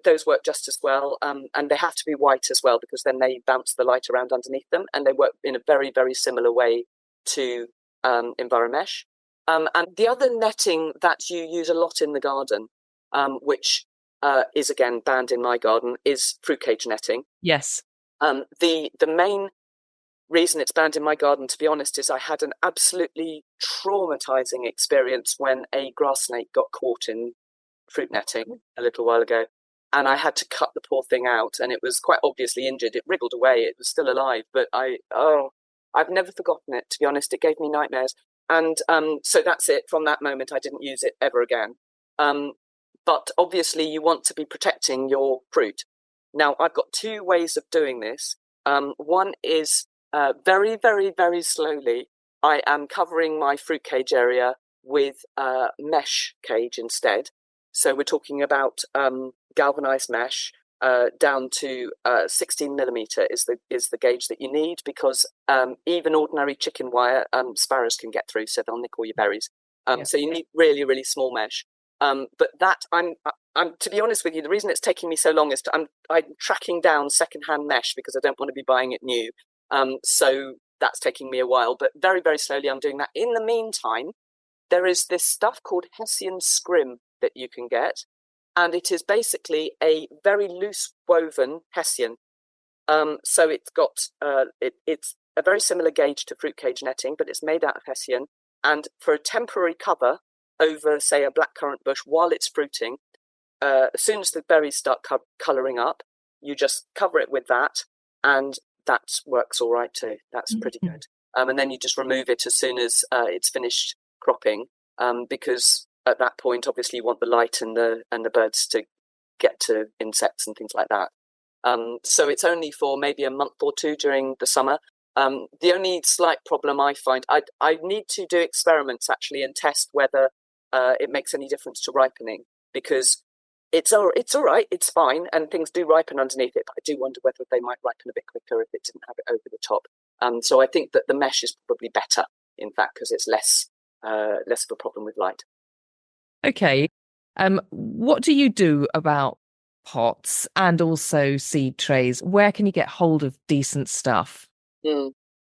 those work just as well. And they have to be white as well, because then they bounce the light around underneath them. And they work in a very, very similar way to EnviroMesh. And the other netting that you use a lot in the garden, which is again banned in my garden, is fruit cage netting. Yes. The main reason it's banned in my garden, to be honest, is I had an absolutely traumatizing experience when a grass snake got caught in fruit netting a little while ago. and I had to cut the poor thing out, and it was quite obviously injured. It wriggled away. It was still alive, but I've never forgotten it, to be honest. It gave me nightmares. And so that's it. From that moment, I didn't use it ever again. But obviously, you want to be protecting your fruit. Now, I've got two ways of doing this. One is very, very, very slowly, I am covering my fruit cage area with mesh cage instead. So we're talking about galvanized mesh down to 16 millimeter is the gauge that you need, because even ordinary chicken wire sparrows can get through, so they'll nick all your berries. So you need really, really small mesh. But that I'm to be honest with you, the reason it's taking me so long is I'm tracking down secondhand mesh because I don't want to be buying it new. So that's taking me a while, but very, very slowly I'm doing that. In the meantime, there is this stuff called hessian scrim that you can get, and it is basically a very loose woven hessian. So it's got it's a very similar gauge to fruit cage netting, but it's made out of hessian. And for a temporary cover over, say, a blackcurrant bush while it's fruiting, as soon as the berries start colouring up, you just cover it with that, and that works all right too. That's pretty good. And then you just remove it as soon as it's finished cropping, because at that point, obviously, you want the light and the birds to get to insects and things like that. So it's only for maybe a month or two during the summer. The only slight problem I find, I need to do experiments actually and test whether it makes any difference to ripening, because it's all right, it's fine, and things do ripen underneath it, but I do wonder whether they might ripen a bit quicker if it didn't have it over the top. So I think that the mesh is probably better, in fact, because it's less of a problem with light. Okay. What do you do about pots and also seed trays? Where can you get hold of decent stuff?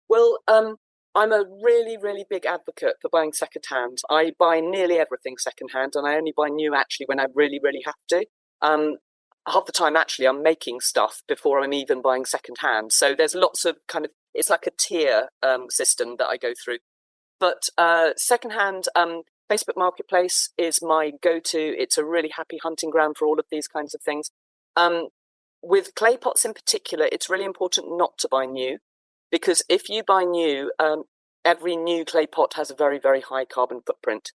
Well, I'm a really, really big advocate for buying secondhand. I buy nearly everything secondhand, and I only buy new actually when I really, really have to. Half the time, actually, I'm making stuff before I'm even buying secondhand. So there's lots of it's like a tier system that I go through. But secondhand, Facebook Marketplace is my go-to. It's a really happy hunting ground for all of these kinds of things. With clay pots in particular, it's really important not to buy new, because if you buy new, every new clay pot has a very, very high carbon footprint.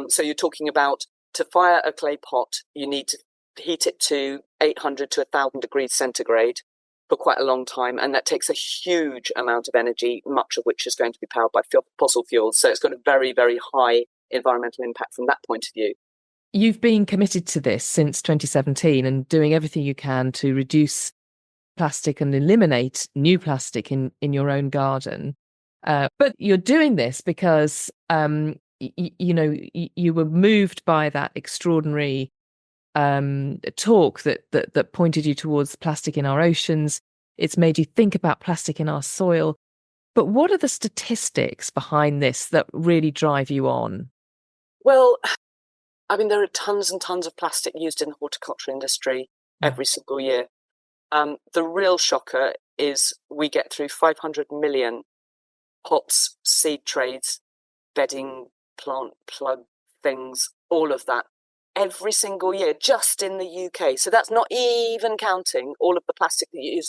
So you're talking about, to fire a clay pot, you need to heat it to 800 to 1,000 degrees centigrade for quite a long time, and that takes a huge amount of energy, much of which is going to be powered by fossil fuels. So it's got a very, very high environmental impact from that point of view. You've been committed to this since 2017 and doing everything you can to reduce plastic and eliminate new plastic in your own garden. But you're doing this because, you were moved by that extraordinary talk that pointed you towards plastic in our oceans. It's made you think about plastic in our soil. But what are the statistics behind this that really drive you on? Well, I mean, there are tons and tons of plastic used in the horticulture industry every single year. The real shocker is we get through 500 million pots, seed trays, bedding, plant plug things, all of that, every single year, just in the UK. So that's not even counting all of the plastic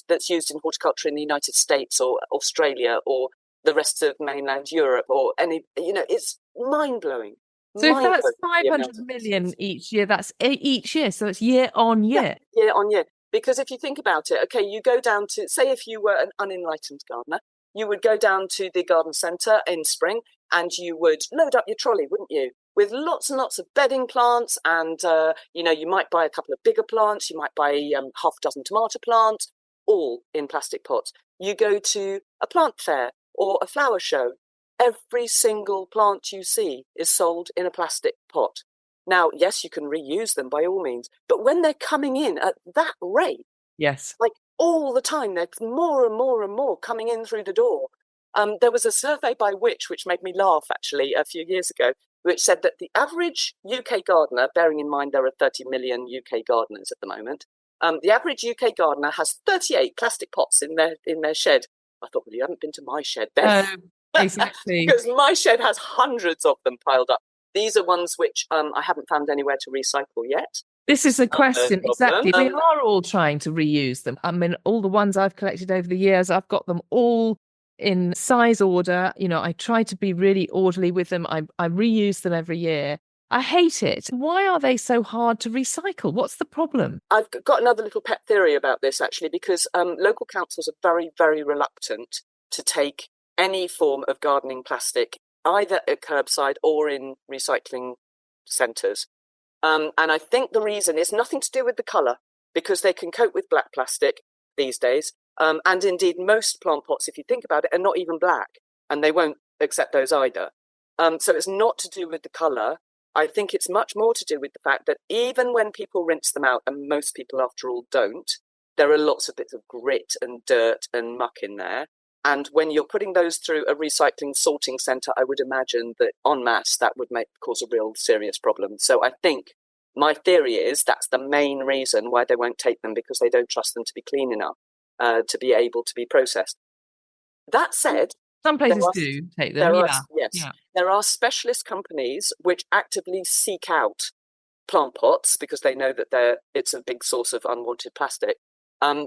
that's used in horticulture in the United States or Australia or the rest of mainland Europe or any, it's mind-blowing. So if that's 500 million each year, that's each year. So it's year on year. Yeah, year on year. Because if you think about it, okay, you go down to, say if you were an unenlightened gardener, you would go down to the garden centre in spring and you would load up your trolley, wouldn't you? With lots and lots of bedding plants, and, you might buy a couple of bigger plants, you might buy half a dozen tomato plants, all in plastic pots. You go to a plant fair or a flower show, every single plant you see is sold in a plastic pot. Now, yes, you can reuse them by all means, but when they're coming in at that rate, yes, like all the time, there's more and more and more coming in through the door. There was a survey by which made me laugh actually a few years ago, which said that the average UK gardener, bearing in mind there are 30 million UK gardeners at the moment, the average UK gardener has 38 plastic pots in their shed. I thought, well, you haven't been to my shed, Ben. Exactly. Because my shed has hundreds of them piled up. These are ones which I haven't found anywhere to recycle yet. This is a question, exactly. We problem. are all trying to reuse them. I mean, all the ones I've collected over the years, I've got them all in size order. You know, I try to be really orderly with them. I reuse them every year. I hate it. Why are they so hard to recycle? What's the problem? I've got another little pet theory about this, actually, because local councils are very, very reluctant to take any form of gardening plastic, either at curbside or in recycling centres. And I think the reason is nothing to do with the colour, because they can cope with black plastic these days. And indeed, most plant pots, if you think about it, are not even black, and they won't accept those either. So it's not to do with the colour. I think it's much more to do with the fact that even when people rinse them out, and most people, after all, don't, there are lots of bits of grit and dirt and muck in there. And when you're putting those through a recycling sorting centre, I would imagine that en masse, that would cause a real serious problem. So I think my theory is that's the main reason why they won't take them, because they don't trust them to be clean enough to be able to be processed. That said, some places do take them. There are specialist companies which actively seek out plant pots because they know that it's a big source of unwanted plastic.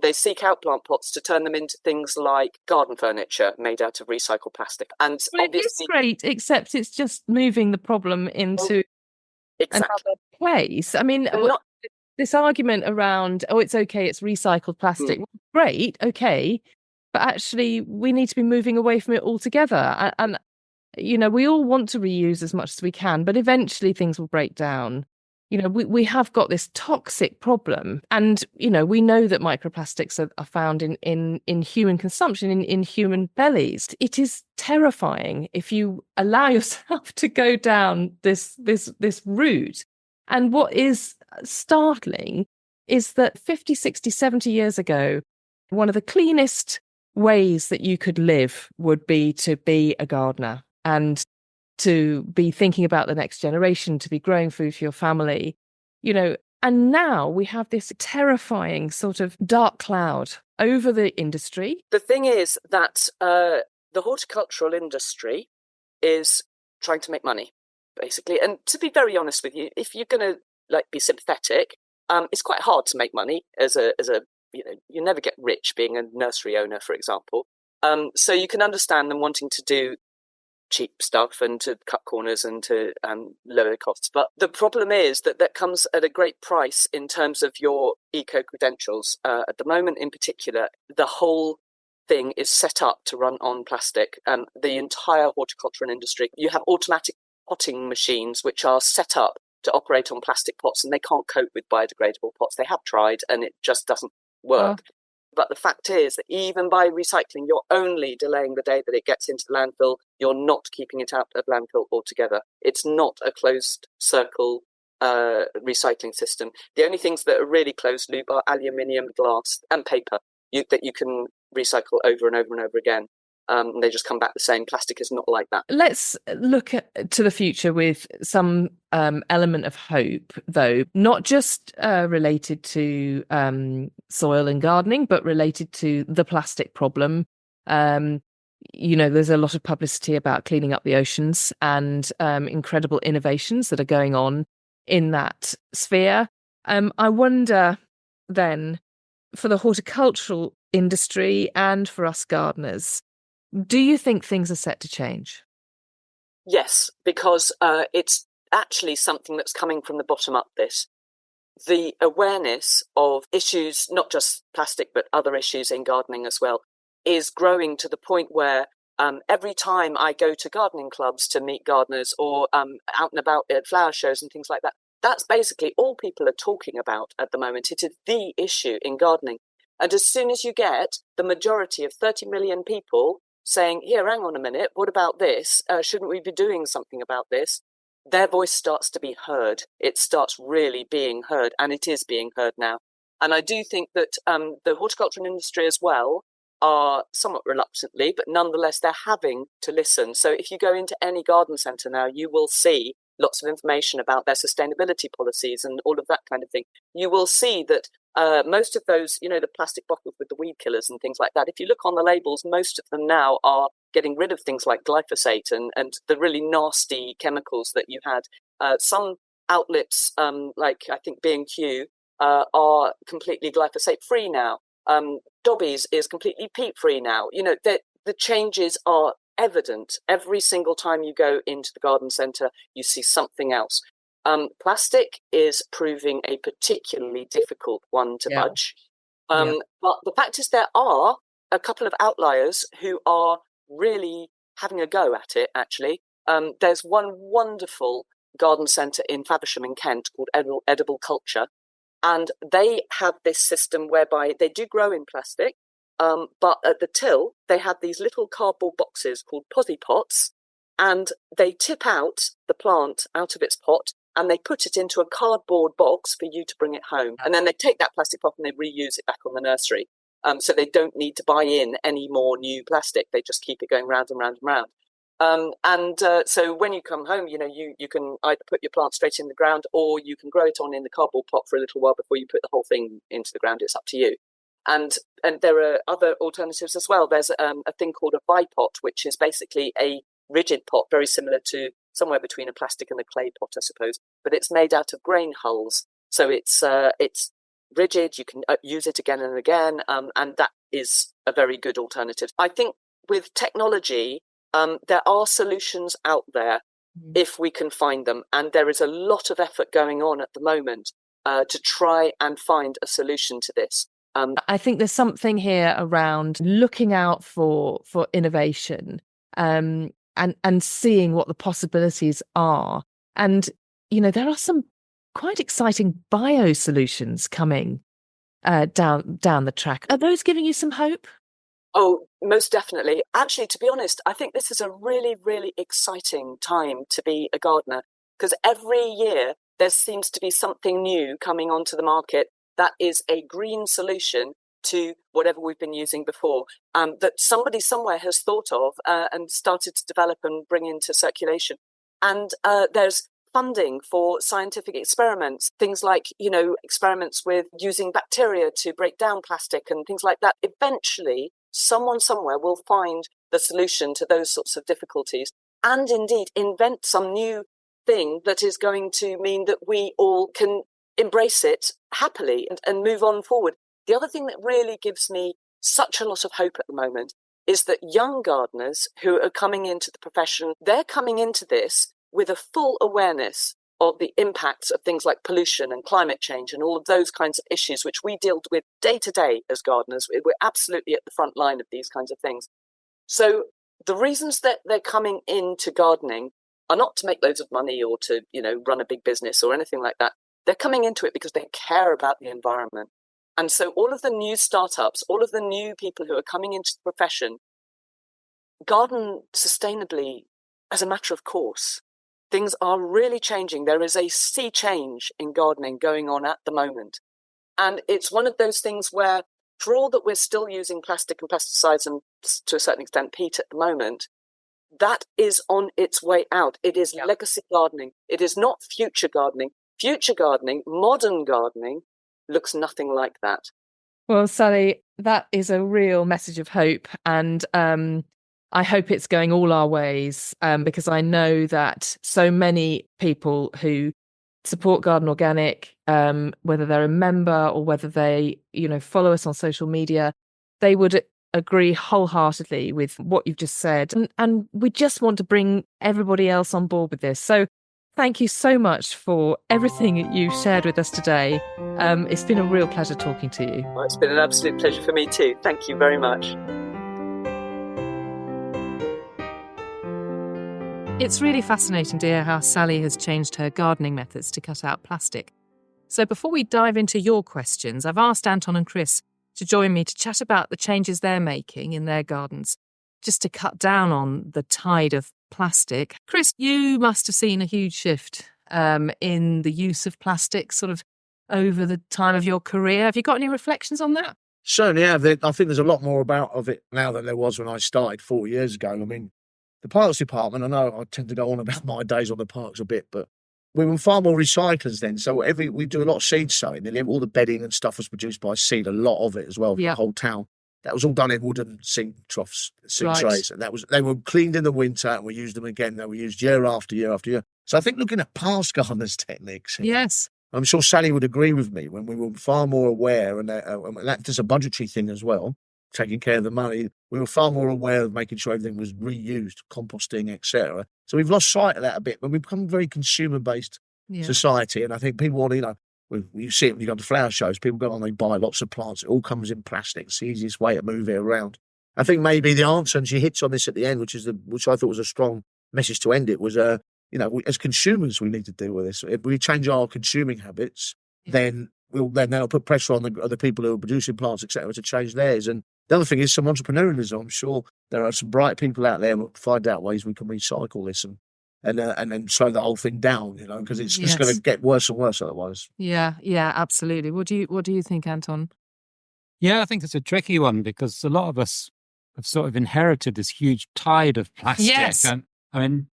They seek out plant pots to turn them into things like garden furniture made out of recycled plastic. And well, it's great, except it's just moving the problem into another place. I mean, this argument around, it's okay, it's recycled plastic. Well, great, okay. But actually, we need to be moving away from it altogether. And, you know, we all want to reuse as much as we can, but eventually things will break down. You know, we have got this toxic problem. And, you know, we know that microplastics are found in human consumption, in human bellies. It is terrifying if you allow yourself to go down this route. And what is startling is that 50, 60, 70 years ago, one of the cleanest ways that you could live would be to be a gardener and to be thinking about the next generation, to be growing food for your family, you know. And now we have this terrifying sort of dark cloud over the industry. The thing is that the horticultural industry is trying to make money, basically. And to be very honest with you, if you're going to be sympathetic, it's quite hard to make money as a you never get rich being a nursery owner, for example. So you can understand them wanting to do cheap stuff and to cut corners and to lower costs. But the problem is that comes at a great price in terms of your eco-credentials. At the moment in particular, the whole thing is set up to run on plastic. The entire horticultural industry, you have automatic potting machines which are set up to operate on plastic pots, and they can't cope with biodegradable pots. They have tried and it just doesn't work. But the fact is that even by recycling, you're only delaying the day that it gets into the landfill. You're not keeping it out of landfill altogether. It's not a closed circle recycling system. The only things that are really closed loop are aluminium, glass, and paper that you can recycle over and over and over again. They just come back the same. Plastic is not like that. Let's look to the future with some element of hope, though, not just related to soil and gardening, but related to the plastic problem. You know, there's a lot of publicity about cleaning up the oceans and incredible innovations that are going on in that sphere. I wonder then, for the horticultural industry and for us gardeners, do you think things are set to change? Yes, because it's actually something that's coming from the bottom up, this. The awareness of issues, not just plastic, but other issues in gardening as well, is growing to the point where every time I go to gardening clubs to meet gardeners or out and about at flower shows and things like that, that's basically all people are talking about at the moment. It is the issue in gardening. And as soon as you get the majority of 30 million people saying, here, hang on a minute, what about this? Shouldn't we be doing something about this? Their voice starts to be heard. It starts really being heard, and it is being heard now. And I do think that the horticultural industry as well are somewhat reluctantly, but nonetheless, they're having to listen. So if you go into any garden centre now, you will see lots of information about their sustainability policies and all of that kind of thing. You will see that most of those, you know, the plastic bottles with the weed killers and things like that, if you look on the labels, most of them now are getting rid of things like glyphosate and the really nasty chemicals that you had. Some outlets, like I think B&Q, are completely glyphosate free now. Dobby's is completely peat free now. You know, the changes are evident. Every single time you go into the garden centre, you see something else. Plastic is proving a particularly difficult one to budge. But the fact is, there are a couple of outliers who are really having a go at it, actually. There's one wonderful garden centre in Faversham in Kent called Edible Culture, and they have this system whereby they do grow in plastic, but at the till, they have these little cardboard boxes called posy pots, and they tip out the plant out of its pot, and they put it into a cardboard box for you to bring it home. And then they take that plastic pot and they reuse it back on the nursery. So they don't need to buy in any more new plastic. They just keep it going round and round and round. So when you come home, you know, you can either put your plant straight in the ground, or you can grow it on in the cardboard pot for a little while before you put the whole thing into the ground. It's up to you. And there are other alternatives as well. There's a thing called a bipot, which is basically a rigid pot, very similar to somewhere between a plastic and a clay pot, I suppose. But it's made out of grain hulls, so it's rigid. You can use it again and again, and that is a very good alternative. I think with technology, there are solutions out there if we can find them, and there is a lot of effort going on at the moment to try and find a solution to this. I think there's something here around looking out for innovation, and seeing what the possibilities are. And, you know, there are some quite exciting bio solutions coming down the track. Are those giving you some hope? Oh, most definitely. Actually, to be honest, I think this is a really, really exciting time to be a gardener, because every year there seems to be something new coming onto the market that is a green solution to whatever we've been using before, that somebody somewhere has thought of and started to develop and bring into circulation. And there's funding for scientific experiments, things like, you know, experiments with using bacteria to break down plastic and things like that. Eventually, someone somewhere will find the solution to those sorts of difficulties, and indeed invent some new thing that is going to mean that we all can embrace it happily and move on forward. The other thing that really gives me such a lot of hope at the moment is that young gardeners who are coming into the profession, they're coming into this with a full awareness of the impacts of things like pollution and climate change and all of those kinds of issues, which we deal with day to day as gardeners. We're absolutely at the front line of these kinds of things. So the reasons that they're coming into gardening are not to make loads of money or to, you know, run a big business or anything like that. They're coming into it because they care about the environment. And so all of the new startups, all of the new people who are coming into the profession, garden sustainably as a matter of course. Things are really changing. There is a sea change in gardening going on at the moment. And it's one of those things where, for all that we're still using plastic and pesticides and to a certain extent peat at the moment, that is on its way out. It is legacy gardening. It is not future gardening. Future gardening, modern gardening, looks nothing like that. Well, Sally, that is a real message of hope. And I hope it's going all our ways, because I know that so many people who support Garden Organic, whether they're a member or whether they, you know, follow us on social media, they would agree wholeheartedly with what you've just said. And we just want to bring everybody else on board with this. So thank you so much for everything you shared with us today. It's been a real pleasure talking to you. Well, it's been an absolute pleasure for me too. Thank you very much. It's really fascinating to hear how Sally has changed her gardening methods to cut out plastic. So before we dive into your questions, I've asked Anton and Chris to join me to chat about the changes they're making in their gardens, just to cut down on the tide of plastic. Chris, you must have seen a huge shift in the use of plastic sort of over the time of your career. Have you got any reflections on that? Certainly have. I think there's a lot more of it now than there was when I started 40 years ago. I mean, the parks department, I know I tend to go on about my days on the parks a bit, but we were far more recyclers then. So we do a lot of seed sowing. All the bedding and stuff was produced by seed, a lot of it as well, the whole town. That was all done in wooden seed troughs, seed trays. And they were cleaned in the winter and we used them again. They were used year after year after year. So I think looking at past gardeners' techniques here, Yes. I'm sure Sally would agree with me when we were far more aware, and that's a budgetary thing as well, taking care of the money. We were far more aware of making sure everything was reused, composting, etc. So we've lost sight of that a bit, but we've become a very consumer-based society. And I think people want to, you see it when you go to flower shows, people go on, they buy lots of plants. It all comes in plastic. It's the easiest way to move it around. I think maybe the answer, and she hits on this at the end, which I thought was a strong message to end it, was as consumers, we need to deal with this. If we change our consuming habits, then that'll put pressure on the people who are producing plants, etc., to change theirs. And the other thing is some entrepreneurialism. I'm sure there are some bright people out there who will find out ways we can recycle this and then slow the whole thing down, because it's just going to get worse and worse otherwise. Yeah, absolutely. What do you think, Anton? Yeah, I think it's a tricky one because a lot of us have sort of inherited this huge tide of plastic. Yes. And I mean,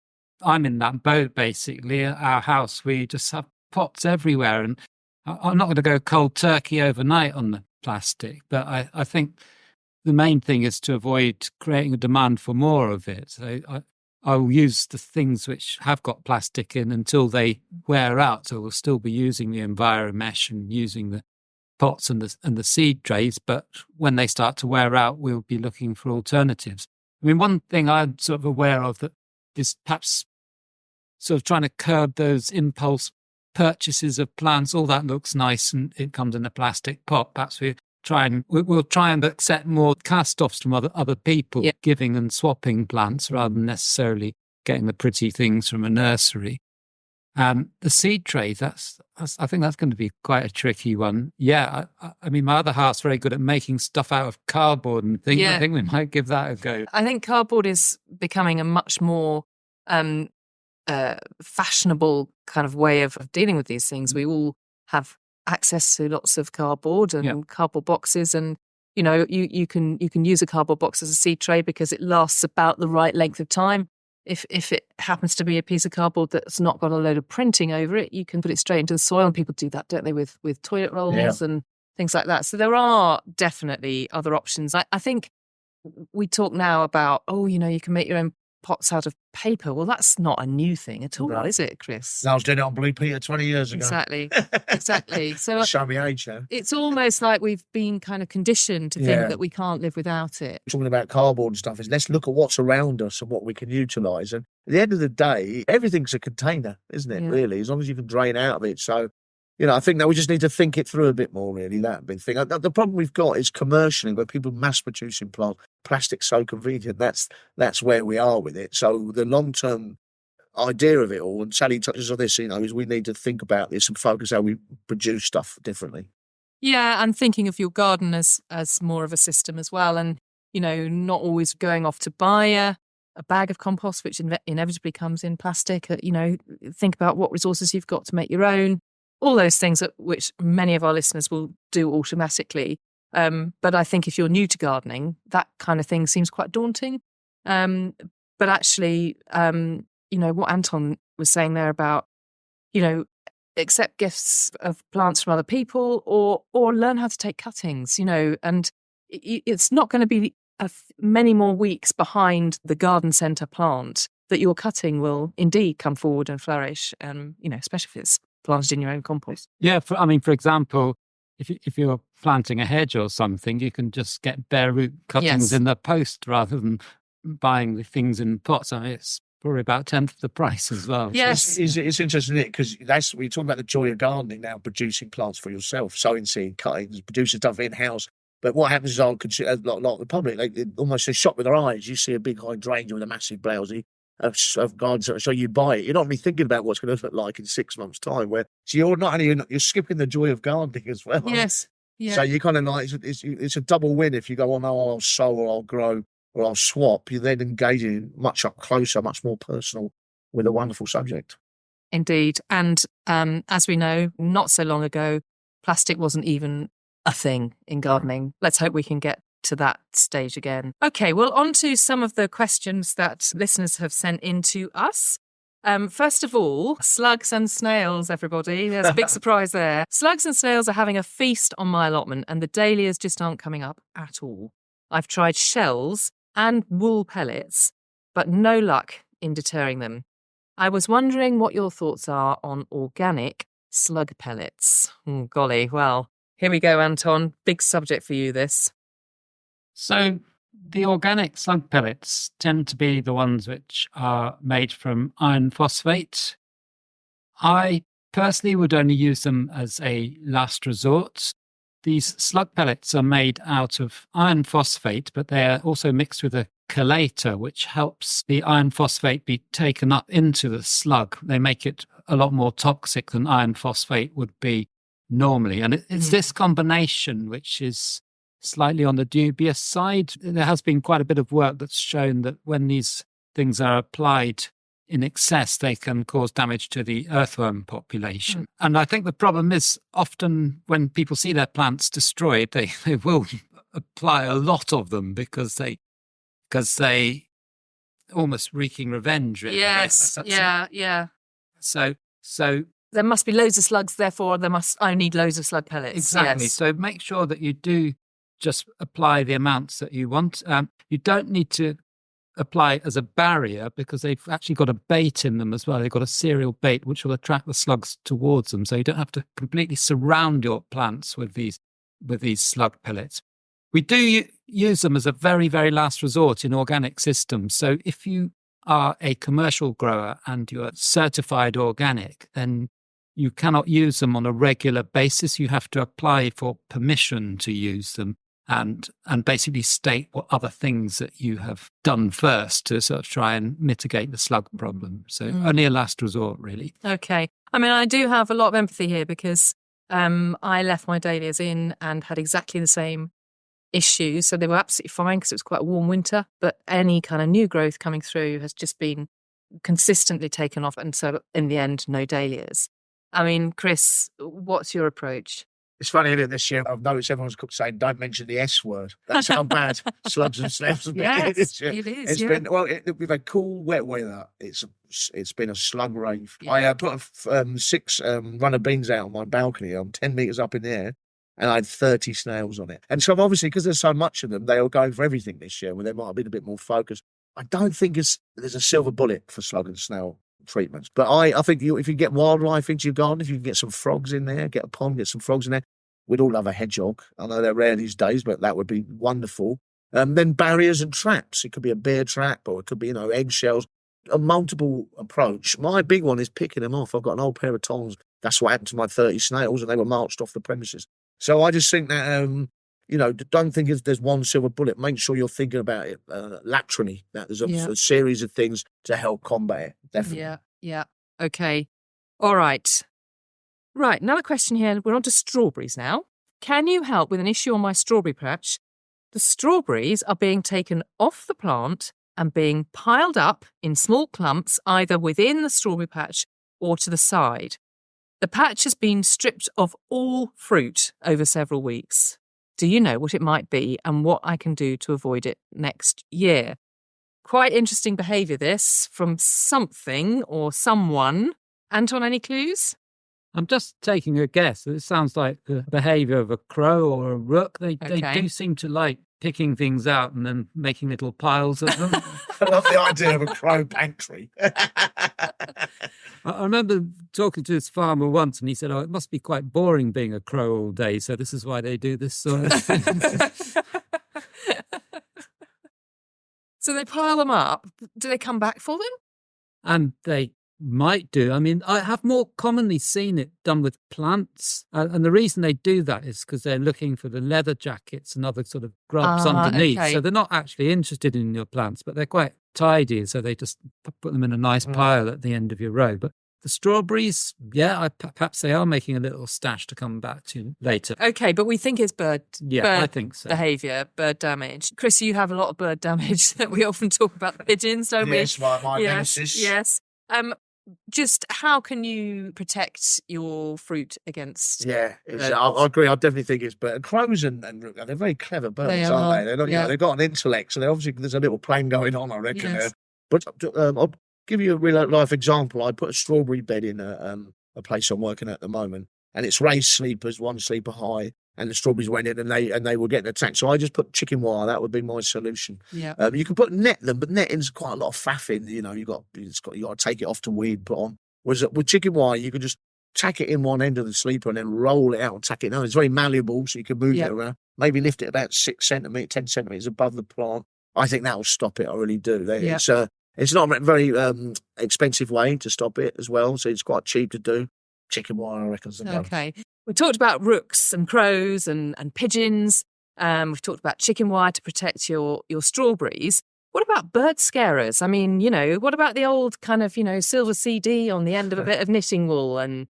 I'm in that boat, basically. At our house, we just have pots everywhere. And I'm not going to go cold turkey overnight on the plastic, but I think the main thing is to avoid creating a demand for more of it. So I'll use the things which have got plastic in until they wear out. So we'll still be using the EnviroMesh and using the pots and the seed trays, but when they start to wear out, we'll be looking for alternatives. I mean, one thing I'm sort of aware of that is perhaps sort of trying to curb those impulse purchases of plants. All that looks nice and it comes in a plastic pot. Perhaps we'll try and accept more cast-offs from other people, giving and swapping plants rather than necessarily getting the pretty things from a nursery. The seed trays, I think that's going to be quite a tricky one. Yeah, I mean, my other half's very good at making stuff out of cardboard and things. I think we might give that a go. I think cardboard is becoming a much more fashionable kind of way of dealing with these things. We all have access to lots of cardboard and cardboard boxes, and you can use a cardboard box as a seed tray because it lasts about the right length of time. If it happens to be a piece of cardboard that's not got a load of printing over it, you can put it straight into the soil, and people do that, don't they, with toilet rolls and things like that. So there are definitely other options. I think we talk now about, you can make your own pots out of paper. Well, that's not a new thing at all, is it, Chris? I was doing it on Blue Peter 20 years ago. Exactly. So show me age, though. It's almost like we've been kind of conditioned to think that we can't live without it. Talking about cardboard and stuff, is let's look at what's around us and what we can utilise. And at the end of the day, everything's a container, isn't it, really, as long as you can drain out of it. So, I think that we just need to think it through a bit more, really, that big thing. The problem we've got is commercially, where people mass-producing plants, plastic's so convenient, that's where we are with it. So the long-term idea of it all, and Sally touches on this, is we need to think about this and focus how we produce stuff differently. Yeah, and thinking of your garden as more of a system as well, and, not always going off to buy a bag of compost, which inevitably comes in plastic. Think about what resources you've got to make your own. All those things which many of our listeners will do automatically. But I think if you're new to gardening, that kind of thing seems quite daunting. But actually, what Anton was saying there about, accept gifts of plants from other people or learn how to take cuttings, and it's not going to be many more weeks behind the garden centre plant that your cutting will indeed come forward and flourish, especially if it's planted in your own compost. Yeah, for example, if you're planting a hedge or something, you can just get bare root cuttings in the post rather than buying the things in pots. I mean, it's probably about 1/10 of the price as well. Yes. It's interesting, isn't it? Because we're talking about the joy of gardening now, producing plants for yourself, sowing seed, cuttings, producing stuff in-house. But what happens is a lot of the public, they almost shot with their eyes. You see a big hydrangea with a massive blousey of gardens, so you buy it. You're not really thinking about what's going to look like in 6 months' time. So you're skipping the joy of gardening as well. Yes. Yeah. So you kind of it's a double win if you go on, I'll sow or I'll grow or I'll swap. You're then engaging much up closer, much more personal with a wonderful subject. Indeed. And as we know, not so long ago, plastic wasn't even a thing in gardening. Let's hope we can get to that stage again. Okay, well, on to some of the questions that listeners have sent in to us. First of all, slugs and snails, everybody. There's a big surprise there. Slugs and snails are having a feast on my allotment, and the dahlias just aren't coming up at all. I've tried shells and wool pellets, but no luck in deterring them. I was wondering what your thoughts are on organic slug pellets. Oh, golly, well, here we go, Anton. Big subject for you, this. So the organic slug pellets tend to be the ones which are made from iron phosphate. I personally would only use them as a last resort. These slug pellets are made out of iron phosphate, but they're also mixed with a chelator, which helps the iron phosphate be taken up into the slug. They make it a lot more toxic than iron phosphate would be normally. And it's this combination which is slightly on the dubious side. There has been quite a bit of work that's shown that when these things are applied in excess, they can cause damage to the earthworm population. And I think the problem is often when people see their plants destroyed, they will apply a lot of them because they almost wreaking revenge. Really. Yes, yeah. So there must be loads of slugs, therefore I need loads of slug pellets. Exactly. Yes. So make sure that you do just apply the amounts that you want. You don't need to apply as a barrier because they've actually got a bait in them as well. They've got a cereal bait which will attract the slugs towards them. So you don't have to completely surround your plants with these slug pellets. We do use them as a very, very last resort in organic systems. So if you are a commercial grower and you're certified organic, then you cannot use them on a regular basis. You have to apply for permission to use them and basically state what other things that you have done first to sort of try and mitigate the slug problem. So only a last resort, really. Okay. I mean, I do have a lot of empathy here because I left my dahlias in and had exactly the same issues. So they were absolutely fine because it was quite a warm winter, but any kind of new growth coming through has just been consistently taken off. And so in the end, no dahlias. I mean, Chris, what's your approach? It's funny, isn't it, this year? I've noticed everyone's saying, don't mention the S word. That's how bad slugs and snails have been. Yes, it is. It's been, well, we've had cool, wet weather. It's been a slug rave. Yeah. I put 6 runner beans out on my balcony. I'm 10 metres up in the air, and I had 30 snails on it. And so obviously, because there's so much of them, they are going for everything this year, where they might have been a bit more focused. I don't think there's a silver bullet for slug and snail treatments. But I think if you get wildlife into your garden, if you can get some frogs in there, get a pond, get some frogs in there, we'd all love a hedgehog. I know they're rare these days, but that would be wonderful. Then barriers and traps. It could be a bear trap or it could be, eggshells. A multiple approach. My big one is picking them off. I've got an old pair of tongs. That's what happened to my 30 snails, and they were marched off the premises. So I just think that, don't think there's one silver bullet. Make sure you're thinking about it laterally, that there's a series of things to help combat it. Definitely. Yeah. Okay. All right. Right, another question here. We're on to strawberries now. Can you help with an issue on my strawberry patch? The strawberries are being taken off the plant and being piled up in small clumps either within the strawberry patch or to the side. The patch has been stripped of all fruit over several weeks. Do you know what it might be and what I can do to avoid it next year? Quite interesting behaviour, this, from something or someone. Anton, any clues? I'm just taking a guess. It sounds like the behaviour of a crow or a rook. They do seem to like picking things out and then making little piles of them. I love the idea of a crow pantry. I remember talking to this farmer once and he said, it must be quite boring being a crow all day, so this is why they do this sort of thing. So they pile them up. Do they come back for them? And they might do. I mean, I have more commonly seen it done with plants. And the reason they do that is because they're looking for the leather jackets and other sort of grubs underneath. Okay. So they're not actually interested in your plants, but they're quite tidy. So they just put them in a nice pile at the end of your row. But the strawberries, perhaps they are making a little stash to come back to later. Okay, but we think it's bird I think so. Behaviour, bird damage. Chris, you have a lot of bird damage that we often talk about the pigeons, don't we? Yes, my nemesis. Yes. Just how can you protect your fruit against? Yeah, I agree. I definitely think it's birds. Crows and they're very clever birds, aren't they? They're not, they've got an intellect, so obviously there's a little plan going on, I reckon. Yes. But I'll give you a real life example. I put a strawberry bed in a place I'm working at the moment, and it's raised sleepers, one sleeper high. and the strawberries went in and they were getting attacked. So I just put chicken wire. That would be my solution. Yeah. You can net them, but netting's quite a lot of faffing. You know, you got to take it off to weed, put on. Whereas with chicken wire, you can just tack it in one end of the sleeper and then roll it out and tack it down. It's very malleable, so you can move it around. Maybe lift it about 6 centimetres, 10 centimetres above the plant. I think that will stop it. I really do. It's not a very expensive way to stop it as well, so it's quite cheap to do. Chicken wire, I reckon, is the one. Okay. We talked about rooks and crows and pigeons. We've talked about chicken wire to protect your strawberries. What about bird scarers? I mean, what about the old kind of, silver CD on the end of a bit of knitting wool? And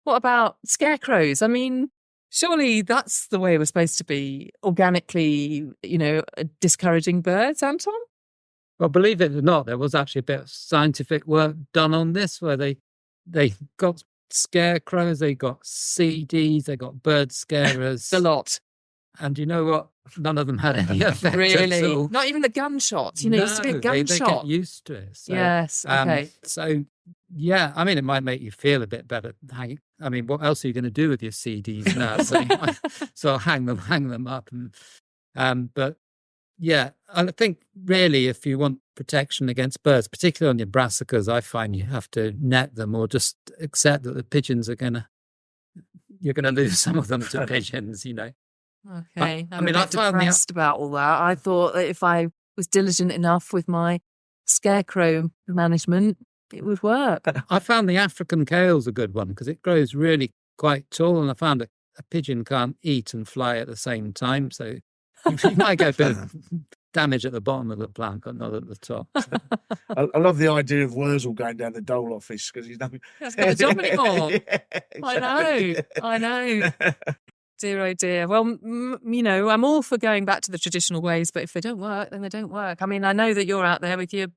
what about scarecrows? I mean, surely that's the way we're supposed to be organically, discouraging birds, Anton? Well, believe it or not, there was actually a bit of scientific work done on this where they got scarecrows, they got CDs, they got bird scarers. A lot. And you know what? None of them had any effect. Really? Not even the gunshot? It used to be a gunshot. They get used to it. So, yes, okay. So, yeah, I mean, it might make you feel a bit better. I mean, what else are you going to do with your CDs now? So hang them up. But, yeah, I think really if you want protection against birds, particularly on your brassicas, I find you have to net them or just accept that the pigeons you're going to lose some of them to pigeons, Okay, I'm a bit depressed about all that. I thought that if I was diligent enough with my scarecrow management, it would work. I found the African kale's a good one because it grows really quite tall, and I found a pigeon can't eat and fly at the same time, so you might get a bit of damage at the bottom of the plant, but not at the top. I love the idea of Wurzel going down the Dole office because he's nothing. That's got a job anymore. Yeah, exactly. I know. Dear, oh dear. Well, I'm all for going back to the traditional ways, but if they don't work, then they don't work. I mean, I know that you're out there with your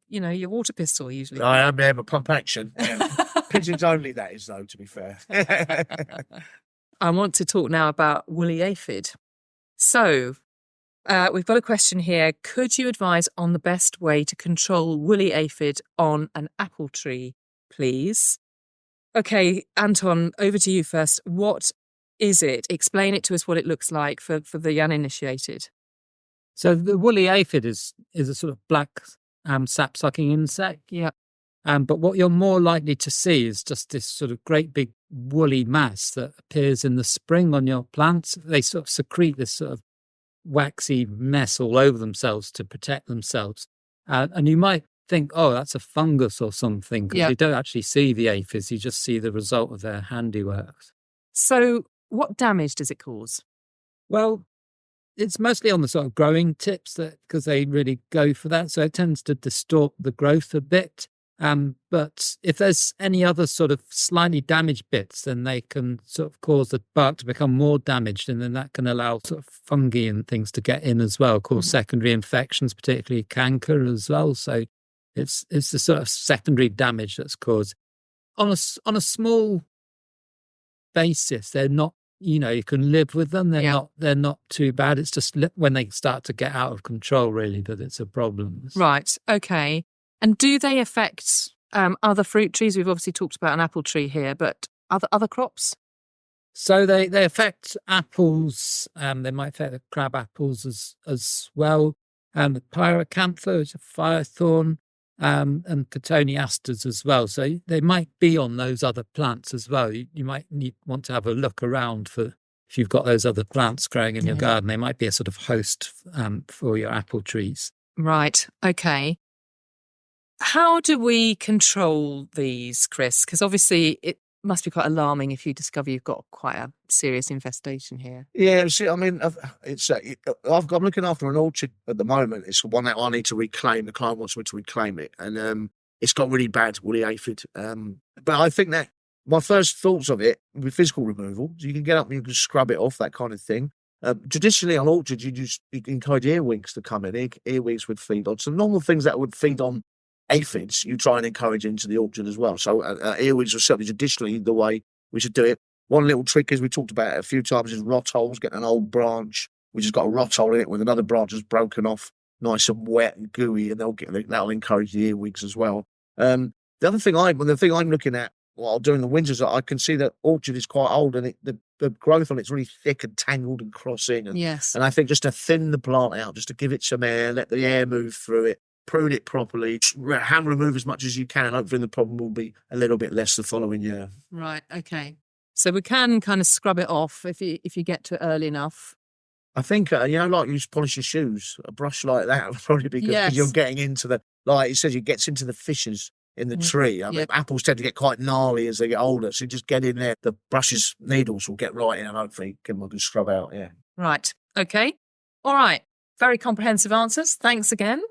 water pistol usually. I am there, but pump action. Yeah. Pigeons only, that is, though, to be fair. I want to talk now about woolly aphid. So, we've got a question here. Could you advise on the best way to control woolly aphid on an apple tree, please? Okay, Anton, over to you first. What is it? Explain it to us what it looks like for the uninitiated. So the woolly aphid is a sort of black sap-sucking insect. Yeah. But what you're more likely to see is just this sort of great big woolly mass that appears in the spring on your plants. They sort of secrete this sort of waxy mess all over themselves to protect themselves. And you might think, oh, that's a fungus or something, because you don't actually see the aphids, you just see the result of their handiwork. So what damage does it cause? Well, it's mostly on the sort of growing tips because they really go for that. So it tends to distort the growth a bit. But if there's any other sort of slightly damaged bits, then they can sort of cause the bark to become more damaged. And then that can allow sort of fungi and things to get in as well, cause secondary infections, particularly canker as well. So it's the sort of secondary damage that's caused. On a small basis, they're not, you can live with them. They're not too bad. It's just when they start to get out of control, really, that it's a problem. Right. Okay. And do they affect other fruit trees? We've obviously talked about an apple tree here, but other crops? So they affect apples. They might affect the crab apples as well. The pyracantha is a fire thorn, and cotoneasters as well. So they might be on those other plants as well. You might want to have a look around if you've got those other plants growing in your garden. They might be a sort of host for your apple trees. Right. Okay. How do we control these, Chris? Because obviously it must be quite alarming if you discover you've got quite a serious infestation here. Yeah, see, I mean, I'm looking after an orchard at the moment. It's one that I need to reclaim. The client wants me to reclaim it, and it's got really bad woolly aphid. But I think that my first thoughts of it would be physical removal. So you can get up and you can scrub it off, that kind of thing. Traditionally on orchards, you encourage earwigs to come in. Earwigs would feed on some normal things that would feed on aphids. You try and encourage into the orchard as well. So earwigs are certainly traditionally the way we should do it. One little trick, as we talked about a few times, is rot holes. Get an old branch which has got a rot hole in it with another branch that's broken off, nice and wet and gooey, and that'll encourage the earwigs as well. The thing I'm looking at while during the winters, I can see that orchard is quite old, and the the growth on it's really thick and tangled and crossing. And, Yes. and I think just to thin the plant out, just to give it some air, let the air move through it, prune it properly, hand remove as much as you can. Hopefully the problem will be a little bit less the following year. Right. Okay. So we can kind of scrub it off if you get to it early enough. I think, like you polish your shoes, a brush like that would probably be good because you're getting into like it says, it gets into the fissures in the tree. I mean, apples tend to get quite gnarly as they get older, so you just get in there. The brush's needles will get right in and hopefully give them a good scrub out, Right. Okay. All right. Very comprehensive answers. Thanks again.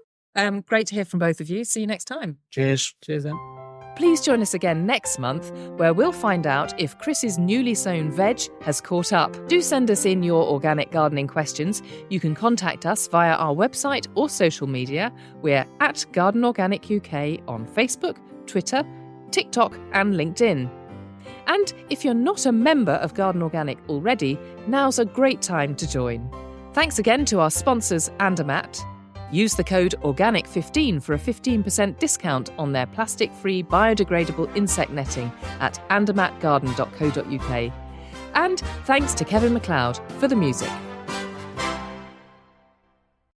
Great to hear from both of you. See you next time. Cheers. Cheers then. Please join us again next month, where we'll find out if Chris's newly sown veg has caught up. Do send us in your organic gardening questions. You can contact us via our website or social media. We're at Garden Organic UK on Facebook, Twitter, TikTok and LinkedIn. And if you're not a member of Garden Organic already, now's a great time to join. Thanks again to our sponsors, Andermatt. Use the code ORGANIC15 for a 15% discount on their plastic-free biodegradable insect netting at andermattgarden.co.uk. And thanks to Kevin MacLeod for the music.